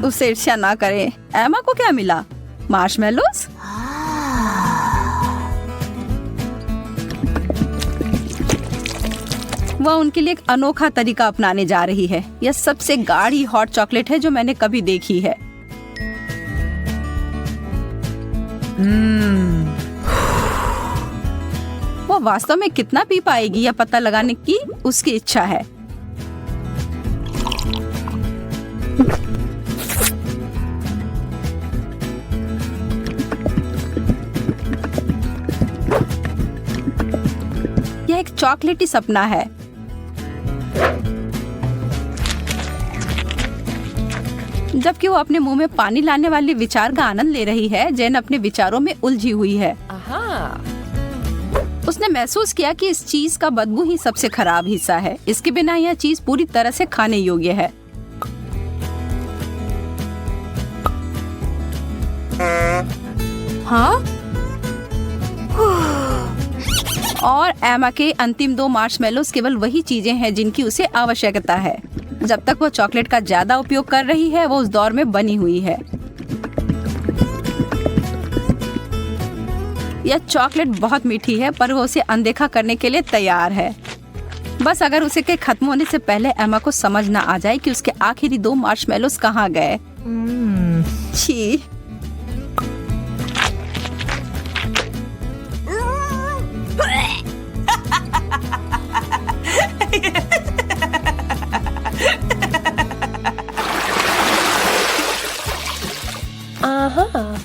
उसे ईर्ष्या ना करें। एमा को क्या मिला? मार्शमेलोस? वह उनके लिए एक अनोखा तरीका अपनाने जा रही है। यह सबसे गाढ़ी हॉट चॉकलेट है जो मैंने कभी देखी है। वो वास्तव में कितना पी पाएगी यह पता लगाने की उसकी इच्छा है। यह एक चॉकलेटी सपना है। जबकि वो अपने मुंह में पानी लाने वाले विचार का आनंद ले रही है, जेन अपने विचारों में उलझी हुई है। उसने महसूस किया कि इस चीज का बदबू ही सबसे खराब हिस्सा है। इसके बिना यह चीज पूरी तरह से खाने योग्य है। Huh? और एमा के अंतिम 2 मार्शमेलोस केवल वही चीजें हैं जिनकी उसे आवश्यकता है। जब तक वो चॉकलेट का ज्यादा उपयोग कर रही है, वो उस दौर में बनी हुई है। यह चॉकलेट बहुत मीठी है, पर वो उसे अनदेखा करने के लिए तैयार है। बस अगर उसे के खत्म होने से पहले एमा को समझ ना आ जाए कि उसके आखिरी 2 मार्शमेलोस कहाँ गए। छी।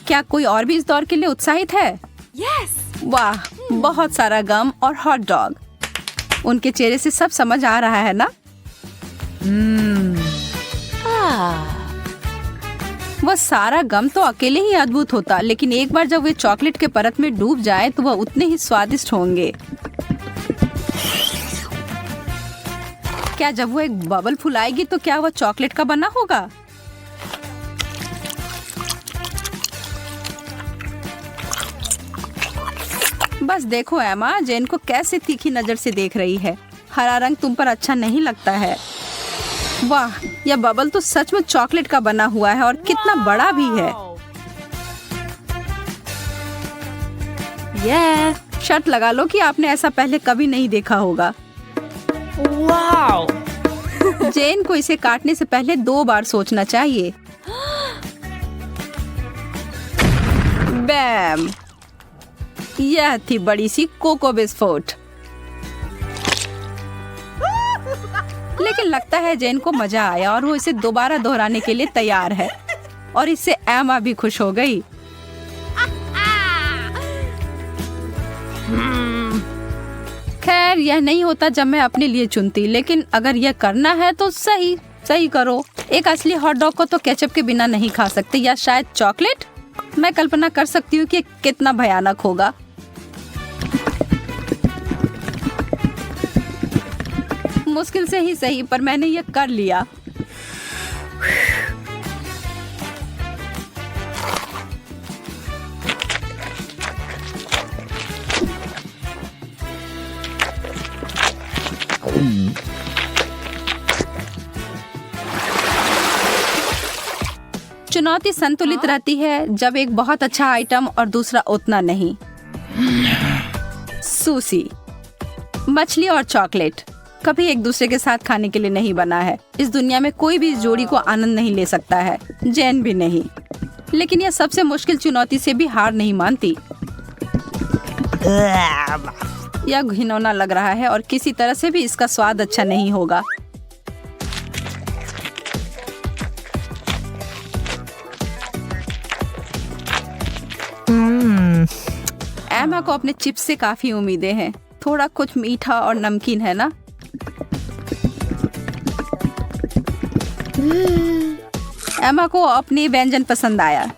क्या कोई और भी इस दौर के लिए उत्साहित है? Yes. वाह, बहुत सारा गम और हॉट डॉग। उनके चेहरे से सब समझ आ रहा है ना? वह सारा गम तो अकेले ही अद्भुत होता, लेकिन एक बार जब वे चॉकलेट के परत में डूब जाए तो वह उतने ही स्वादिष्ट होंगे। क्या जब वो एक बबल फुलाएगी तो क्या वह चॉकलेट का बना होगा? बस देखो एमा, जेन को कैसे तीखी नजर से देख रही है। हरा रंग तुम पर अच्छा नहीं लगता है। वाह, यह बबल तो सच में चॉकलेट का बना हुआ है और कितना बड़ा भी है। Yes. शर्त लगा लो कि आपने ऐसा पहले कभी नहीं देखा होगा। Wow. जेन को इसे काटने से पहले 2 बार सोचना चाहिए। बैम! यह थी बड़ी सी कोको बिस्कुट। लेकिन लगता है जेन को मजा आया और वो इसे दोबारा दोहराने के लिए तैयार है। और इससे एमा भी खुश हो गई। खैर, यह नहीं होता जब मैं अपने लिए चुनती, लेकिन अगर यह करना है तो सही करो। एक असली हॉट डॉग को तो केचप के बिना नहीं खा सकते, या शायद चॉकलेट। मैं कल्पना कर सकती हूँ कि कितना भयानक होगा। मुश्किल से ही सही, पर मैंने ये कर लिया। चुनौती संतुलित रहती है जब एक बहुत अच्छा आइटम और दूसरा उतना नहीं। सूसी, मछली और चॉकलेट कभी एक दूसरे के साथ खाने के लिए नहीं बना है। इस दुनिया में कोई भी इस जोड़ी को आनंद नहीं ले सकता है, जैन भी नहीं। लेकिन यह सबसे मुश्किल चुनौती से भी हार नहीं मानती। यह घिनौना लग रहा है और किसी तरह से भी इसका स्वाद अच्छा नहीं होगा। एमा को अपने चिप्स से काफी उम्मीदें हैं। थोड़ा कुछ मीठा और नमकीन है ना? एमा को अपनी व्यंजन पसंद आया।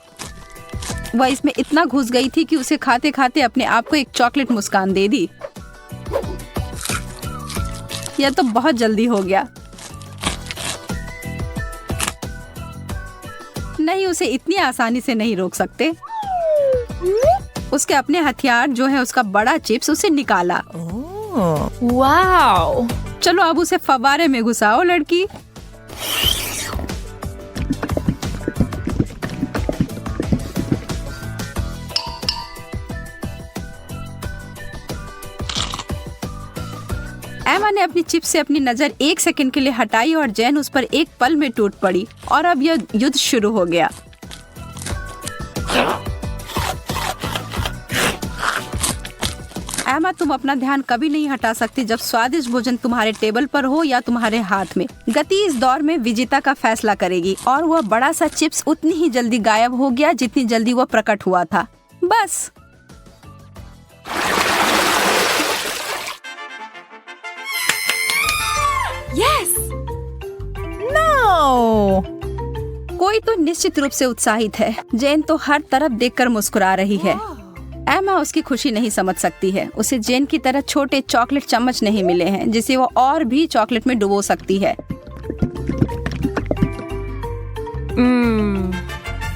वह इसमें इतना घुस गई थी कि उसे खाते खाते अपने आप को एक चॉकलेट मुस्कान दे दी। यह तो बहुत जल्दी हो गया। नहीं, उसे इतनी आसानी से नहीं रोक सकते। उसके अपने हथियार जो है उसका बड़ा चिप्स उसे निकाला। Wow. चलो अब उसे फव्वारे में घुसाओ लड़की। एमा ने अपनी चिप्स से अपनी नजर 1 सेकंड के लिए हटाई और जैन उस पर एक पल में टूट पड़ी और अब यह युद्ध शुरू हो गया। एमा, तुम अपना ध्यान कभी नहीं हटा सकती जब स्वादिष्ट भोजन तुम्हारे टेबल पर हो या तुम्हारे हाथ में। गति इस दौर में विजेता का फैसला करेगी और वह बड़ा सा चिप्स उतनी ही जल्दी गायब हो गया जितनी जल्दी वह प्रकट हुआ था। बस। Yes! No! कोई तो निश्चित रूप से उत्साहित है। जेन तो हर तरफ देखकर मुस्कुरा रही है। एमा उसकी खुशी नहीं समझ सकती है। उसे जेन की तरह छोटे चॉकलेट चम्मच नहीं मिले हैं जिसे वो और भी चॉकलेट में डुबो सकती है।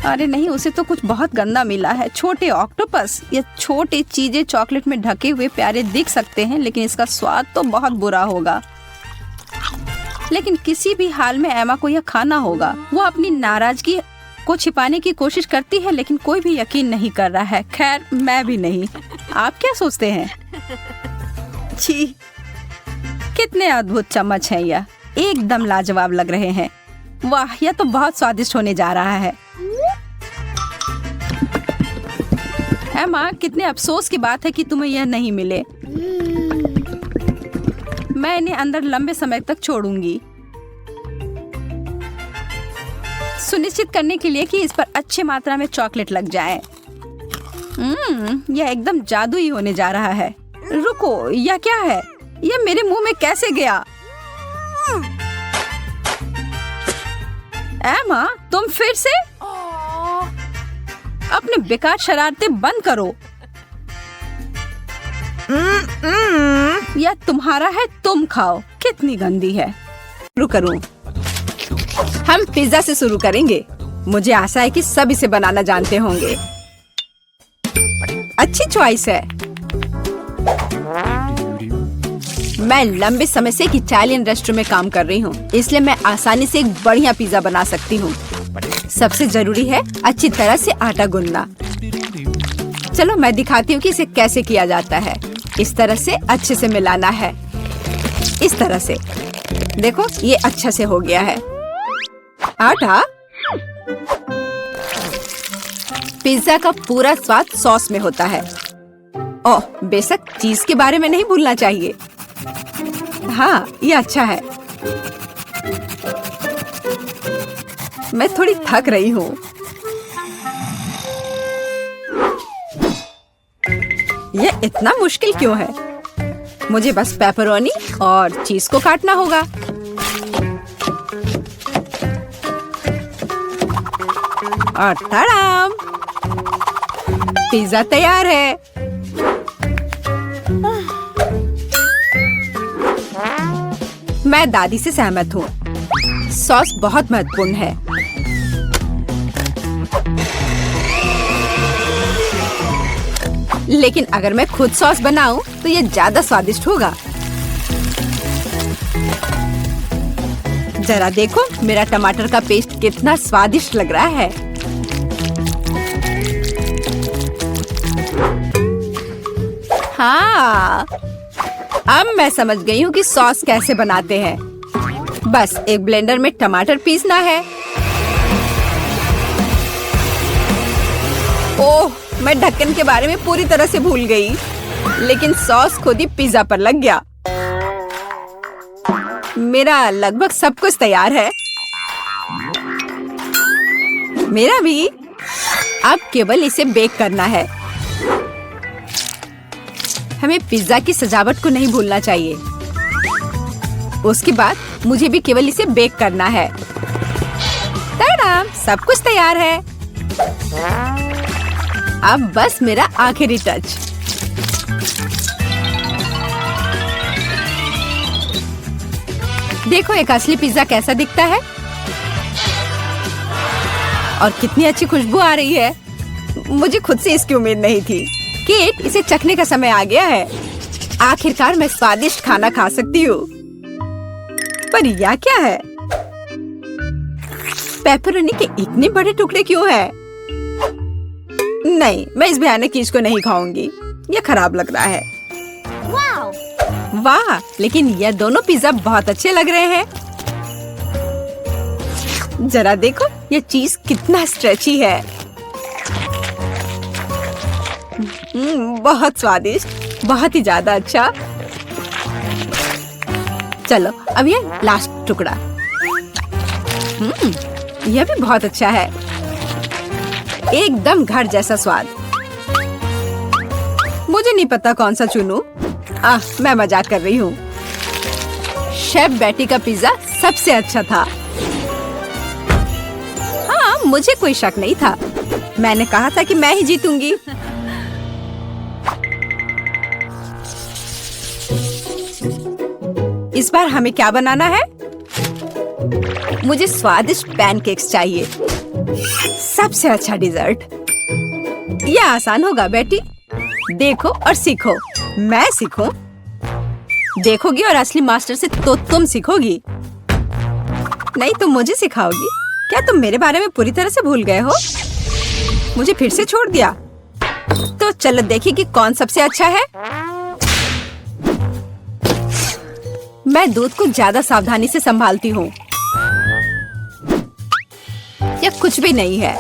अरे नहीं, उसे तो कुछ बहुत गंदा मिला है। छोटे ऑक्टोपस या छोटे चीजें चॉकलेट में ढके हुए प्यारे दिख सकते हैं, लेकिन इसका स्वाद तो बहुत बुरा होगा। लेकिन किसी भी हाल में एमा को यह खाना होगा। वो अपनी नाराजगी को छिपाने की कोशिश करती है, लेकिन कोई भी यकीन नहीं कर रहा है। खैर, मैं भी नहीं। आप क्या सोचते हैं? छी, कितने अद्भुत चम्मच हैं यह। एकदम लाजवाब लग रहे हैं। वाह, यह तो बहुत स्वादिष्ट होने जा रहा है। एमा, कितने अफसोस की बात है कि तुम्हें यह नहीं मिले। मैं इन्हें अंदर लंबे समय तक छोड़ूंगी, सुनिश्चित करने के लिए कि इस पर अच्छी मात्रा में चॉकलेट लग जाए। यह एकदम जादुई होने जा रहा है। रुको, यह क्या है? यह मेरे मुंह में कैसे गया? एमा, तुम फिर से? अपने बेकार शरारतें बंद करो। यह तुम्हारा है, तुम खाओ। कितनी गंदी है। रुको, हम पिज्जा से शुरू करेंगे। मुझे आशा है कि सब इसे बनाना जानते होंगे। अच्छी चॉइस है। मैं लंबे समय से एक इटालियन रेस्टोरेंट में काम कर रही हूँ, इसलिए मैं आसानी से एक बढ़िया पिज्जा बना सकती हूँ। सबसे जरूरी है अच्छी तरह से आटा गूंदना। चलो मैं दिखाती हूँ कि इसे कैसे किया जाता है। इस तरह से अच्छे से मिलाना है। इस तरह से देखो, ये अच्छा से हो गया है। आटा। पिज्जा का पूरा स्वाद सॉस में होता है। ओह, बेशक चीज के बारे में नहीं भूलना चाहिए। हाँ, ये अच्छा है। मैं थोड़ी थक रही हूँ। यह इतना मुश्किल क्यों है? मुझे बस पेपरोनी और चीज को काटना होगा। और तड़ाम! पिज्जा तैयार है। मैं दादी से सहमत हूँ। सॉस बहुत महत्वपूर्ण है। लेकिन अगर मैं खुद सॉस बनाऊं तो ये ज्यादा स्वादिष्ट होगा। जरा देखो, मेरा टमाटर का पेस्ट कितना स्वादिष्ट लग रहा है। हाँ, अब मैं समझ गई हूँ कि सॉस कैसे बनाते हैं। बस एक ब्लेंडर में टमाटर पीसना है। ओह, मैं ढक्कन के बारे में पूरी तरह से भूल गई, लेकिन सॉस खुद ही पिज्जा पर लग गया। मेरा लगभग सब कुछ तैयार है। मेरा भी। अब केवल इसे बेक करना है। हमें पिज्जा की सजावट को नहीं भूलना चाहिए। उसके बाद मुझे भी केवल इसे बेक करना है। तड़ाम! सब कुछ तैयार है। अब बस मेरा आखिरी टच। देखो एक असली पिज्जा कैसा दिखता है और कितनी अच्छी खुशबू आ रही है। मुझे खुद से इसकी उम्मीद नहीं थी। केट, इसे चखने का समय आ गया है। आखिरकार मैं स्वादिष्ट खाना खा सकती हूँ। पर यह क्या है? पेपरोनी के इतने बड़े टुकड़े क्यों हैं? नहीं, मैं इस भयानक चीज को नहीं खाऊंगी। यह खराब लग रहा है। वाह, लेकिन यह दोनों पिज्जा बहुत अच्छे लग रहे हैं। जरा देखो, यह चीज कितना स्ट्रेची है। बहुत स्वादिष्ट। बहुत ही ज्यादा अच्छा। चलो अब ये लास्ट टुकड़ा। यह भी बहुत अच्छा है, एकदम घर जैसा स्वाद। मुझे नहीं पता कौन सा चुनूं। मैं मजाक कर रही हूँ। शेफ बेटी का पिज्जा सबसे अच्छा था। हाँ, मुझे कोई शक नहीं था। मैंने कहा था कि मैं ही जीतूंगी। इस बार हमें क्या बनाना है? मुझे स्वादिष्ट पैनकेक्स चाहिए, सबसे अच्छा डिजर्ट। यह आसान होगा बेटी, देखो और सीखो। मैं सीखूं? देखोगी और असली मास्टर से तो तुम सीखोगी, नहीं तुम मुझे सिखाओगी। क्या तुम मेरे बारे में पूरी तरह से भूल गए हो? मुझे फिर से छोड़ दिया। तो चलो देखिए कि कौन सबसे अच्छा है। मैं दूध को ज्यादा सावधानी से संभालती हूँ। यह कुछ भी नहीं है,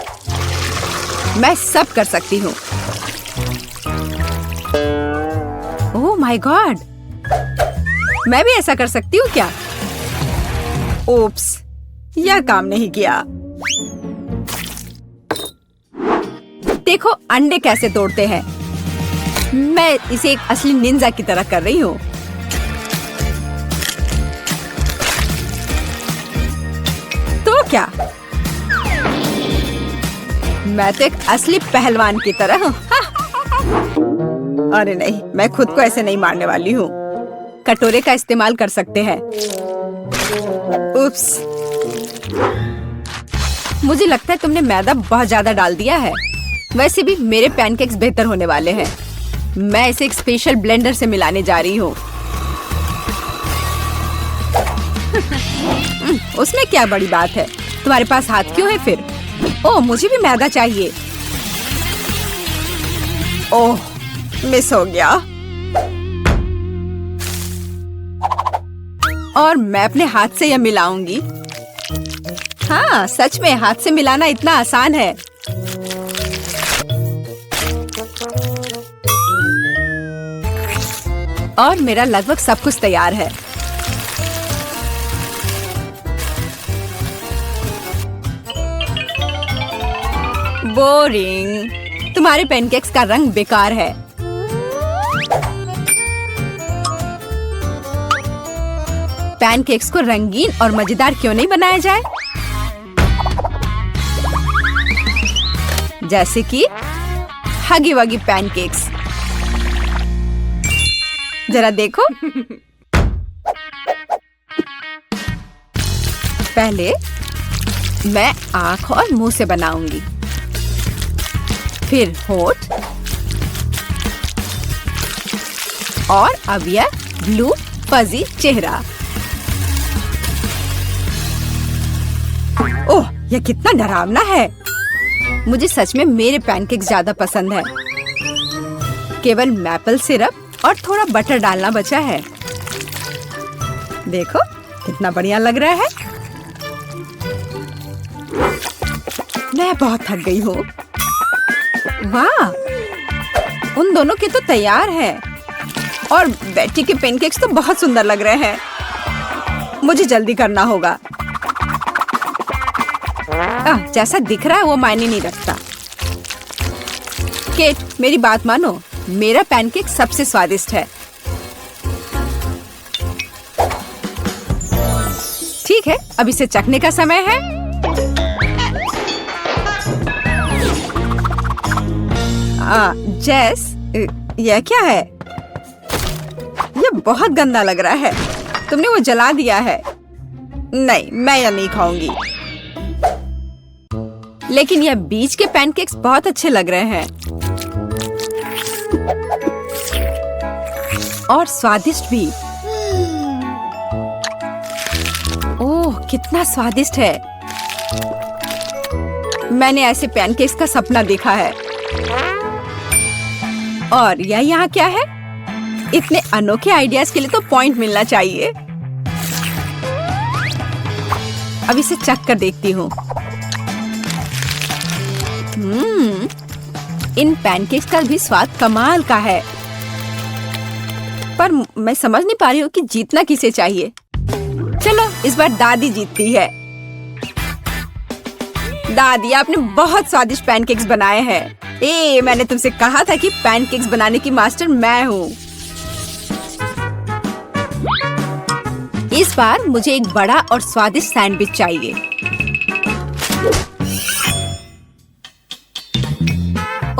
मैं सब कर सकती हूँ। ओह माय गॉड, मैं भी ऐसा कर सकती हूँ क्या? ओप्स, यह काम नहीं किया। देखो अंडे कैसे तोड़ते हैं। मैं इसे एक असली निंजा की तरह कर रही हूँ। तो क्या, मैं तो एक असली पहलवान की तरह हूँ। अरे नहीं, मैं खुद को ऐसे नहीं मारने वाली हूँ। कटोरे का इस्तेमाल कर सकते हैं। उप्स, मुझे लगता है तुमने मैदा बहुत ज्यादा डाल दिया है। वैसे भी मेरे पैनकेक्स बेहतर होने वाले हैं। मैं इसे एक स्पेशल ब्लेंडर से मिलाने जा रही हूँ। उसमें क्या बड़ी बात है? तुम्हारे पास हाथ क्यों है फिर? ओह, मुझे भी मैदा चाहिए। ओह, मिस हो गया। और मैं अपने हाथ से यह मिलाऊंगी। हाँ, सच में हाथ से मिलाना इतना आसान है। और मेरा लगभग सब कुछ तैयार है। बोरिंग, तुम्हारे पैनकेक्स का रंग बेकार है। पैनकेक्स को रंगीन और मजेदार क्यों नहीं बनाया जाए? जैसे कि हगी वगी पैनकेक्स। जरा देखो। पहले मैं आँख और मुंह से बनाऊंगी, फिर होठ, और अब यह ब्लू फजी चेहरा। ओह, यह कितना डरावना है। मुझे सच में मेरे पैनकेक्स ज्यादा पसंद है। केवल मैपल सिरप और थोड़ा बटर डालना बचा है। देखो कितना बढ़िया लग रहा है। मैं बहुत थक गई हूँ। वाह, उन दोनों के तो तैयार है। और बेटी के पैनकेक्स तो बहुत सुंदर लग रहे हैं। मुझे जल्दी करना होगा। जैसा दिख रहा है वो मायने नहीं रखता। केट, मेरी बात मानो, मेरा पैनकेक सबसे स्वादिष्ट है। ठीक है, अब इसे चखने का समय है। जेस, यह क्या है? यह बहुत गंदा लग रहा है। तुमने वो जला दिया है। नहीं, मैं यह नहीं खाऊंगी। लेकिन यह बीच के पैनकेक्स बहुत अच्छे लग रहे हैं और स्वादिष्ट भी। ओह, कितना स्वादिष्ट है। मैंने ऐसे पैनकेक्स का सपना देखा है। और यह यहाँ क्या है? इतने अनोखे आइडियाज के लिए तो पॉइंट मिलना चाहिए। अब इसे चख कर देखती हूँ। इन पैनकेक्स का भी स्वाद कमाल का है। पर मैं समझ नहीं पा रही हूँ कि जीतना किसे चाहिए। चलो इस बार दादी जीतती है। दादी, आपने बहुत स्वादिष्ट पैनकेक्स बनाए हैं। मैंने तुमसे कहा था कि पैनकेक्स बनाने की मास्टर मैं हूँ। इस बार मुझे एक बड़ा और स्वादिष्ट सैंडविच चाहिए।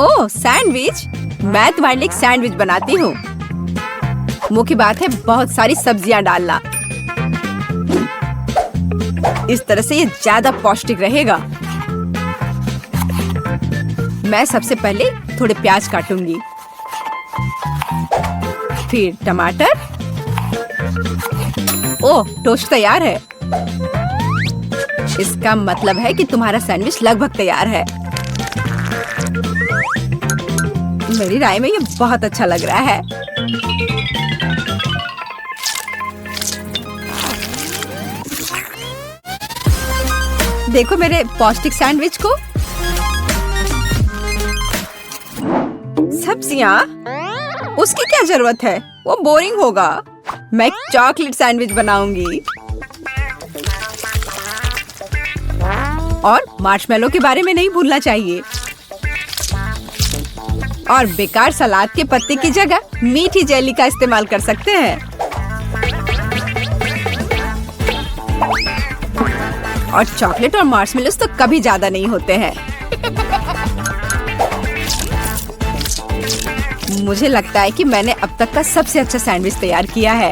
ओह, सैंडविच? मैं तुम्हारे लिए एक सैंडविच बनाती हूँ। मुख्य बात है बहुत सारी सब्जियां डालना। इस तरह से ये ज्यादा पौष्टिक रहेगा। मैं सबसे पहले थोड़े प्याज काटूंगी, फिर टमाटर। ओह, टोस्ट तैयार है। इसका मतलब है कि तुम्हारा सैंडविच लगभग तैयार है। मेरी राय में ये बहुत अच्छा लग रहा है। देखो मेरे पौष्टिक सैंडविच को। सब्जियां? उसकी क्या जरूरत है? वो बोरिंग होगा। मैं एक चॉकलेट सैंडविच बनाऊंगी। और मार्शमेलो के बारे में नहीं भूलना चाहिए। और बेकार सलाद के पत्ते की जगह मीठी जेली का इस्तेमाल कर सकते हैं। और चॉकलेट और मार्शमेलोस तो कभी ज्यादा नहीं होते हैं। मुझे लगता है कि मैंने अब तक का सबसे अच्छा सैंडविच तैयार किया है।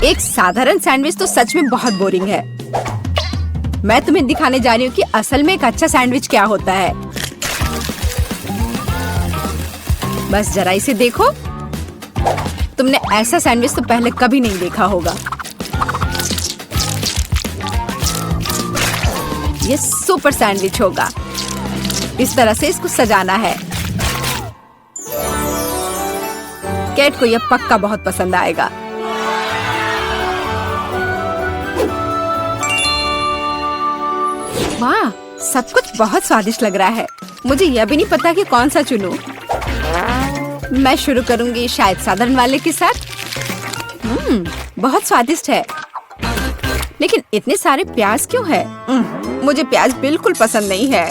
एक साधारण सैंडविच तो सच में बहुत बोरिंग है। मैं तुम्हें दिखाने जा रही हूँ कि असल में एक अच्छा सैंडविच क्या होता है। बस जरा इसे देखो। तुमने ऐसा सैंडविच तो पहले कभी नहीं देखा होगा। ये सुपर सैंडविच होगा। इस तरह से इसको सजाना है। कैट को यह पक्का बहुत पसंद आएगा। वाह, सब कुछ बहुत स्वादिष्ट लग रहा है। मुझे यह भी नहीं पता कि कौन सा चुनूं। मैं शुरू करूंगी शायद साधारण वाले के साथ। बहुत स्वादिष्ट है। लेकिन इतने सारे प्याज क्यों है? मुझे प्याज बिल्कुल पसंद नहीं है।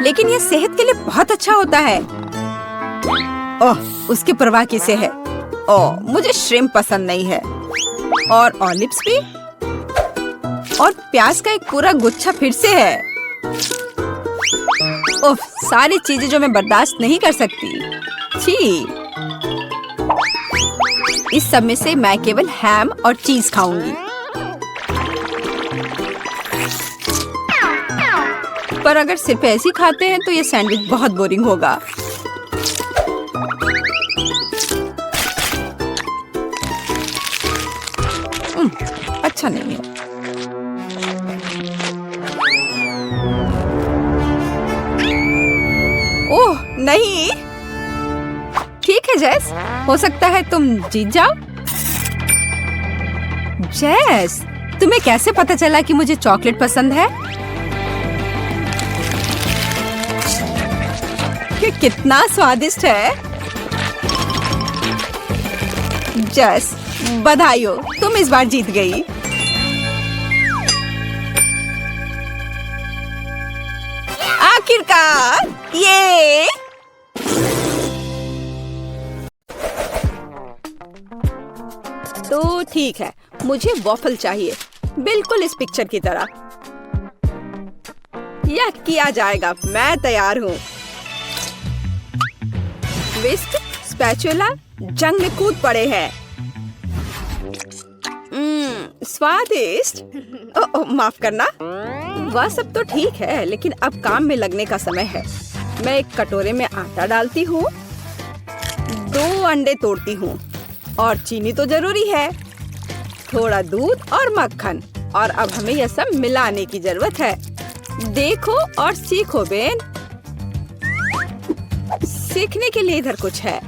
लेकिन यह सेहत के लिए बहुत अच्छा होता है। ओह, उसकी परवाह किसे है? ओह, मुझे श्रिम्प पसंद नहीं है। और ऑलिव्स भी। और प्याज का एक पूरा गुच्छा फिर से है। ओह, सारी चीजें जो मैं बर्दाश्त नहीं कर सकती। छी। इस सब में से मैं केवल हैम और चीज खाऊंगी। पर अगर सिर्फ ऐसे ही खाते हैं तो ये सैंडविच बहुत बोरिंग होगा। अच्छा नहीं है। ओह नहीं। ठीक है जेस, हो सकता है तुम जीत जाओ। जेस, तुम्हें कैसे पता चला कि मुझे चॉकलेट पसंद है? ये कितना स्वादिष्ट है। जेस, बधाई हो, तुम इस बार जीत गई। आखिरकार, ये तो ठीक है, मुझे वॉफल चाहिए, बिल्कुल इस पिक्चर की तरह। यह किया जाएगा, मैं तैयार हूँ। विस्क, स्पैचुला जंग में कूद पड़े हैं। स्वादिष्ट। माफ करना। वह सब तो ठीक है, लेकिन अब काम में लगने का समय है। मैं एक कटोरे में आटा डालती हूँ, 2 अंडे तोड़ती हूँ, और चीनी तो जरूरी है, थोड़ा दूध और मक्खन। और अब हमें यह सब मिलाने की जरूरत है। देखो और सीखो बेन। सीखने के लिए इधर कुछ है।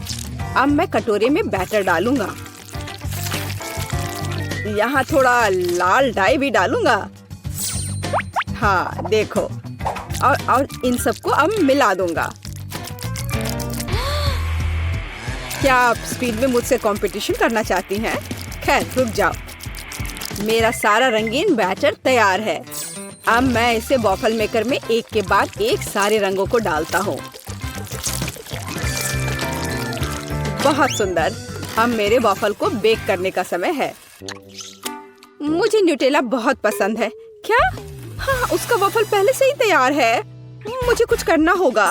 अब मैं कटोरे में बैटर डालूंगा। यहाँ थोड़ा लाल डाई भी डालूंगा। हाँ देखो, और इन सबको अब मिला दूंगा। क्या आप स्पीड में मुझसे कंपटीशन करना चाहती हैं? खैर रुक जाओ, मेरा सारा रंगीन बैटर तैयार है। अब मैं इसे वॉफल मेकर में एक के बाद एक सारे रंगों को डालता हूँ। बहुत सुंदर। अब मेरे वॉफल को बेक करने का समय है। मुझे न्यूटेला बहुत पसंद है। क्या? हाँ, उसका वॉफल पहले से ही तैयार है। मुझे कुछ करना होगा।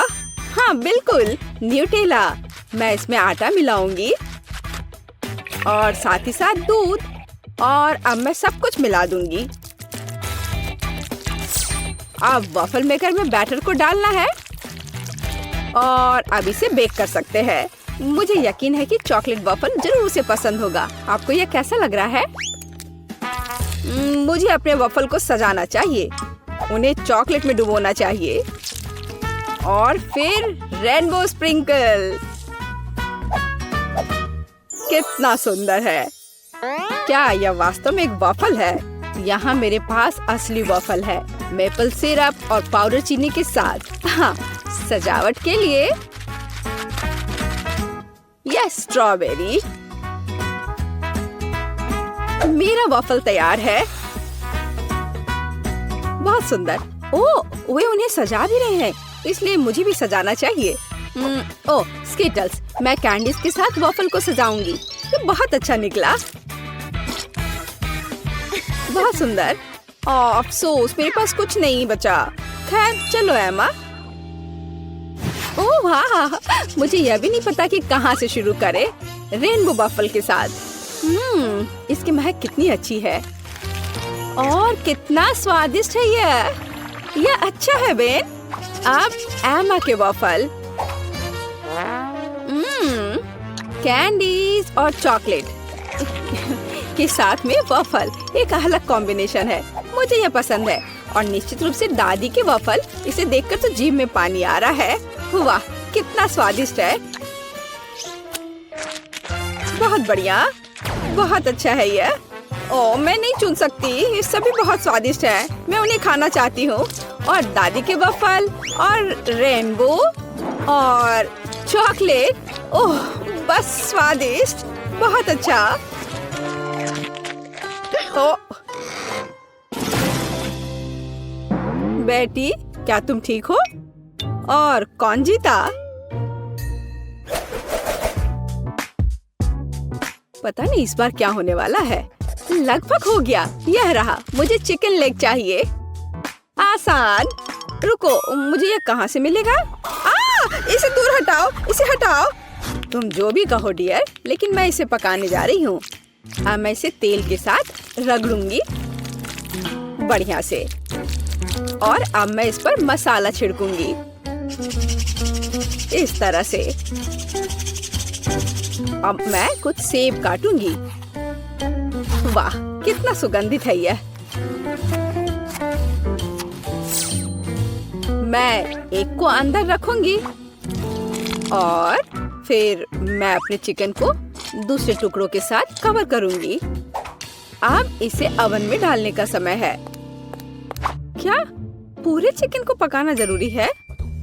हाँ बिल्कुल, न्यूटेला। मैं इसमें आटा मिलाऊंगी और साथ ही साथ दूध, और अब मैं सब कुछ मिला दूंगी। अब वॉफल मेकर में बैटर को डालना है और अब इसे बेक कर सकते हैं। मुझे यकीन है कि चॉकलेट वॉफल जरूर उसे पसंद होगा। आपको यह कैसा लग रहा है? मुझे अपने वॉफल को सजाना चाहिए, उन्हें चॉकलेट में डुबोना चाहिए और फिर रेनबो स्प्रिंकल। कितना सुंदर है! क्या यह वास्तव में एक वॉफल है? यहाँ मेरे पास असली वॉफल है, मेपल सिरप और पाउडर चीनी के साथ। हाँ, सजावट के लिए यह स्ट्रॉबेरी। मेरा वॉफल तैयार है। बहुत सुंदर। ओह, वे उन्हें सजा भी रहे हैं, इसलिए मुझे भी सजाना चाहिए। ओह, स्किटल्स। मैं कैंडीज के साथ वॉफल को सजाऊंगी। ये बहुत अच्छा निकला। बहुत सुंदर। अफसोस, मेरे पास कुछ नहीं बचा। खैर चलो एमा। ओह वाह, मुझे यह भी नहीं पता कि कहाँ से शुरू करें। रेनबो वॉफल के साथ। इसकी महक कितनी अच्छी है और कितना स्वादिष्ट है यह अच्छा है बेन। अब एमा के वॉफल, कैंडीज और चॉकलेट के साथ में वॉफल एक अलग कॉम्बिनेशन है। मुझे यह पसंद है और निश्चित रूप से दादी के वॉफल। इसे देखकर तो जीभ में पानी आ रहा है। वाह, कितना स्वादिष्ट है। बहुत बढ़िया, बहुत अच्छा है यह। ओह, मैं नहीं चुन सकती, ये सभी बहुत स्वादिष्ट है। मैं उन्हें खाना चाहती हूँ। और दादी के वॉफल और रेनबो और चॉकलेट। ओह बस स्वादिष्ट, बहुत अच्छा। ओह बेटी, क्या तुम ठीक हो? और कौन जीता? पता नहीं इस बार क्या होने वाला है। लगभग हो गया। यह रहा। मुझे चिकन लेग चाहिए। आसान। रुको, मुझे यह कहाँ से मिलेगा? इसे दूर हटाओ, इसे हटाओ। तुम जो भी कहो डियर, लेकिन मैं इसे पकाने जा रही हूँ। अब मैं इसे तेल के साथ रगड़ूंगी बढ़िया से, और अब मैं इस पर मसाला छिड़कूंगी इस तरह से। अब मैं कुछ सेब काटूंगी। वाह, कितना सुगंधित है यह। मैं एक को अंदर रखूंगी और फिर मैं अपने चिकन को दूसरे टुकड़ों के साथ कवर करूंगी। अब इसे ओवन में डालने का समय है। क्या पूरे चिकन को पकाना जरूरी है?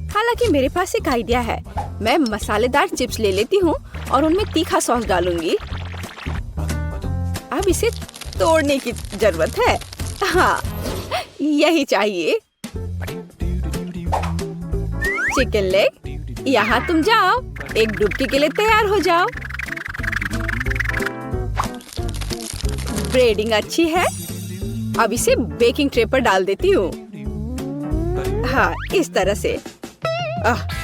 हालांकि मेरे पास एक आइडिया है। मैं मसालेदार चिप्स ले लेती हूँ और उनमें तीखा सॉस डालूंगी। अब इसे तोड़ने की जरूरत है। हाँ, यही चाहिए। चिकन लेग, यहाँ तुम जाओ, एक डुबकी के लिए तैयार हो जाओ। ब्रेडिंग अच्छी है। अब इसे बेकिंग ट्रे पर डाल देती हूँ। हाँ, इस तरह से।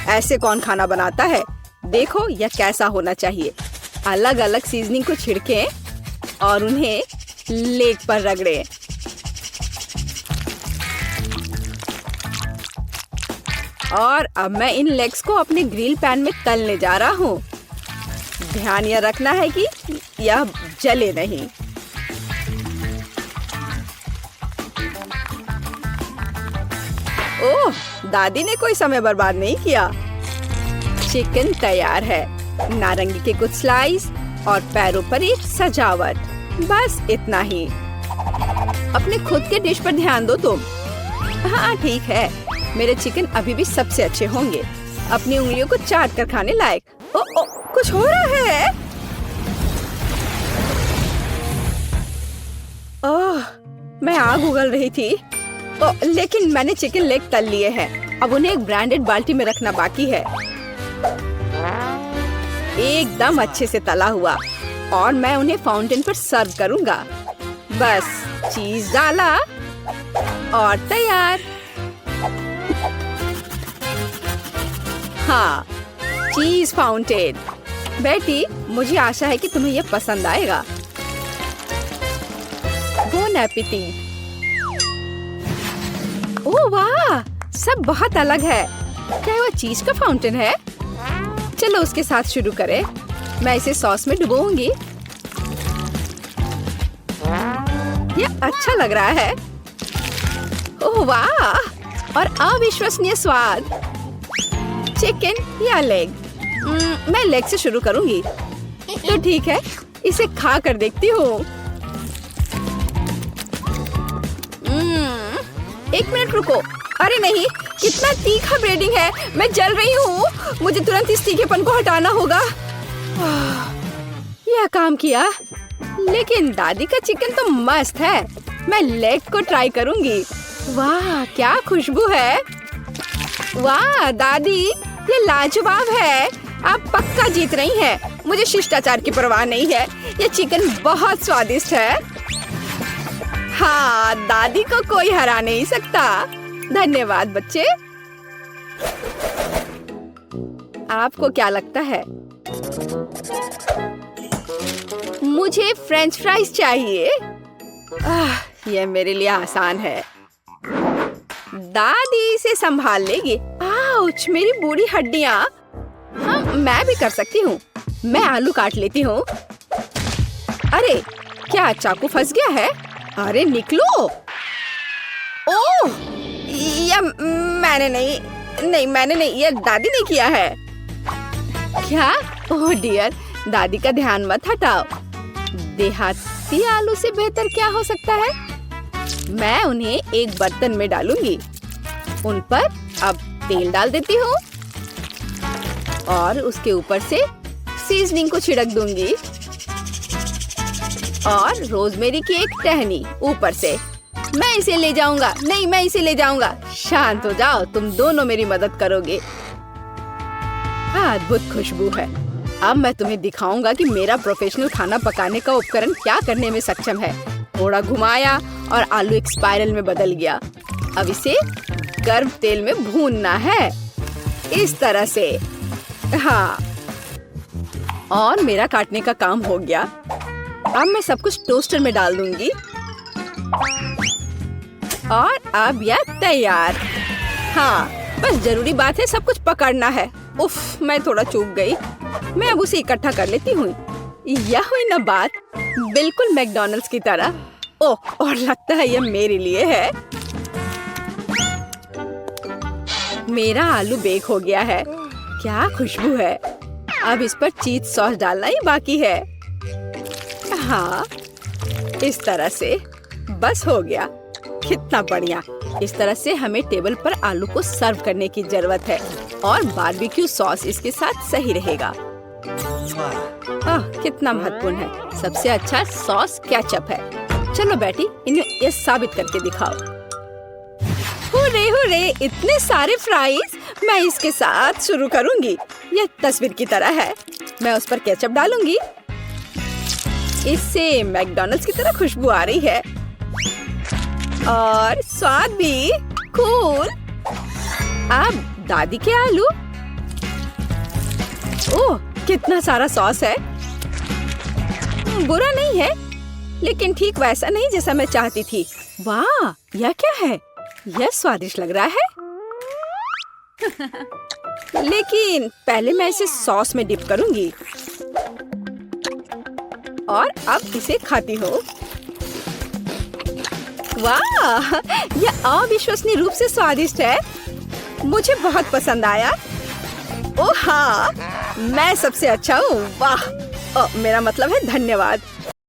ऐसे कौन खाना बनाता है? देखो यह कैसा होना चाहिए। अलग अलग सीजनिंग को छिड़कें और उन्हें लेग पर रगड़ें। और अब मैं इन लेग्स को अपने ग्रिल पैन में तलने जा रहा हूँ। ध्यान यह रखना है कि यह जले नहीं। ओह, दादी ने कोई समय बर्बाद नहीं किया। चिकन तैयार है। नारंगी के कुछ स्लाइस और पैरों पर एक सजावट। बस इतना ही। अपने खुद के डिश पर ध्यान दो तुम। हाँ ठीक है, मेरे चिकन अभी भी सबसे अच्छे होंगे, अपनी उंगलियों को चाट कर खाने लायक। ओ, कुछ हो रहा है। ओह, मैं आग उगल रही थी। लेकिन मैंने चिकन लेग तल लिए हैं। अब उन्हें एक ब्रांडेड बाल्टी में रखना बाकी है। एकदम अच्छे से तला हुआ, और मैं उन्हें फाउंटेन पर सर्व करूंगा। बस चीज डाला और तैयार। हाँ, चीज फाउंटेन। बेटी, मुझे आशा है कि तुम्हें यह पसंद आएगा। Bone appétit. ओह वाह, सब बहुत अलग है। क्या वो चीज का फाउंटेन है? चलो उसके साथ शुरू करें। मैं इसे सॉस में डुबोऊंगी। ये अच्छा लग रहा है। ओह वाह, और अविश्वसनीय स्वाद। चिकन या लेग? मैं लेग से शुरू करूंगी। तो ठीक है, इसे खा कर देखती हूँ। एक मिनट रुको। अरे नहीं, कितना तीखा ब्रेडिंग है। मैं जल रही हूँ। मुझे तुरंत इस तीखेपन को हटाना होगा। यह काम किया। लेकिन दादी का चिकन तो मस्त है। मैं लेग को ट्राई करूंगी। वाह, क्या खुशबू है। वाह दादी, ये लाजवाब है। आप पक्का जीत रही हैं। मुझे शिष्टाचार की परवाह नहीं है। ये चिकन बहुत स्वादिष्ट है। हाँ, दादी को कोई हरा नहीं सकता। धन्यवाद बच्चे। आपको क्या लगता है? मुझे फ्रेंच फ्राइज चाहिए। यह मेरे लिए आसान है। दादी इसे संभाल लेगी। आउच, मेरी बूढ़ी हड्डियां। हाँ, मैं भी कर सकती हूँ। मैं आलू काट लेती हूँ। अरे, क्या चाकू फंस गया है? अरे निकलो। ओह, यह मैंने नहीं, यह दादी ने किया है। क्या? ओह डियर, दादी का ध्यान मत हटाओ। देहाती आलू से बेहतर क्या हो सकता है? मैं उन्हें एक बर्तन में डालूंगी। उन पर अब तेल डाल देती हूँ और उसके ऊपर से सीजनिंग को छिड़क दूंगी और रोजमेरी की एक टहनी ऊपर से। मैं इसे ले जाऊंगा। नहीं, मैं इसे ले जाऊंगा। शांत हो जाओ, तुम दोनों मेरी मदद करोगे। अद्भुत खुशबू है। अब मैं तुम्हें दिखाऊंगा कि मेरा प्रोफेशनल खाना पकाने का उपकरण क्या करने में सक्षम है। थोड़ा घुमाया और आलू एक स्पाइरल में बदल गया। अब इसे गर्म तेल में भूनना है, इस तरह से। हाँ, और मेरा काटने का काम हो गया। अब मैं सब कुछ टोस्टर में डाल दूंगी और अब यह तैयार। हाँ, बस जरूरी बात है सब कुछ पकड़ना है। उफ, मैं थोड़ा चूक गई। मैं अब उसे इकट्ठा कर लेती हूँ। यह हुई ना बात, बिल्कुल मैकडॉनल्ड्स की तरह। ओह, और लगता है यह मेरे लिए है। मेरा आलू बेक हो गया है। क्या खुशबू है। अब इस पर चीज सॉस डालना ही बाकी है। हाँ, इस तरह से बस हो गया। कितना बढ़िया। इस तरह से हमें टेबल पर आलू को सर्व करने की जरूरत है और बारबेक्यू सॉस इसके साथ सही रहेगा। कितना महत्वपूर्ण है। सबसे अच्छा सॉस केचप है। चलो बेटी, इन्हें ये साबित करके दिखाओ। हुर्रे हुर्रे, इतने सारे फ्राइज। मैं इसके साथ शुरू करूंगी। यह तस्वीर की तरह है। मैं उस पर केचप डालूंगी। इससे मैकडॉनल्ड्स की तरह खुशबू आ रही है और स्वाद भी कूल। अब दादी के आलू। ओह, कितना सारा सॉस है। बुरा नहीं है, लेकिन ठीक वैसा नहीं जैसा मैं चाहती थी। वाह, यह क्या है? यह स्वादिष्ट लग रहा है। लेकिन पहले मैं इसे सॉस में डिप करूंगी और अब इसे खाती हूँ। वाह, यह अविश्वसनीय रूप से स्वादिष्ट है। मुझे बहुत पसंद आया। ओह हाँ, मैं सबसे अच्छा हूँ। वाह, मेरा मतलब है धन्यवाद।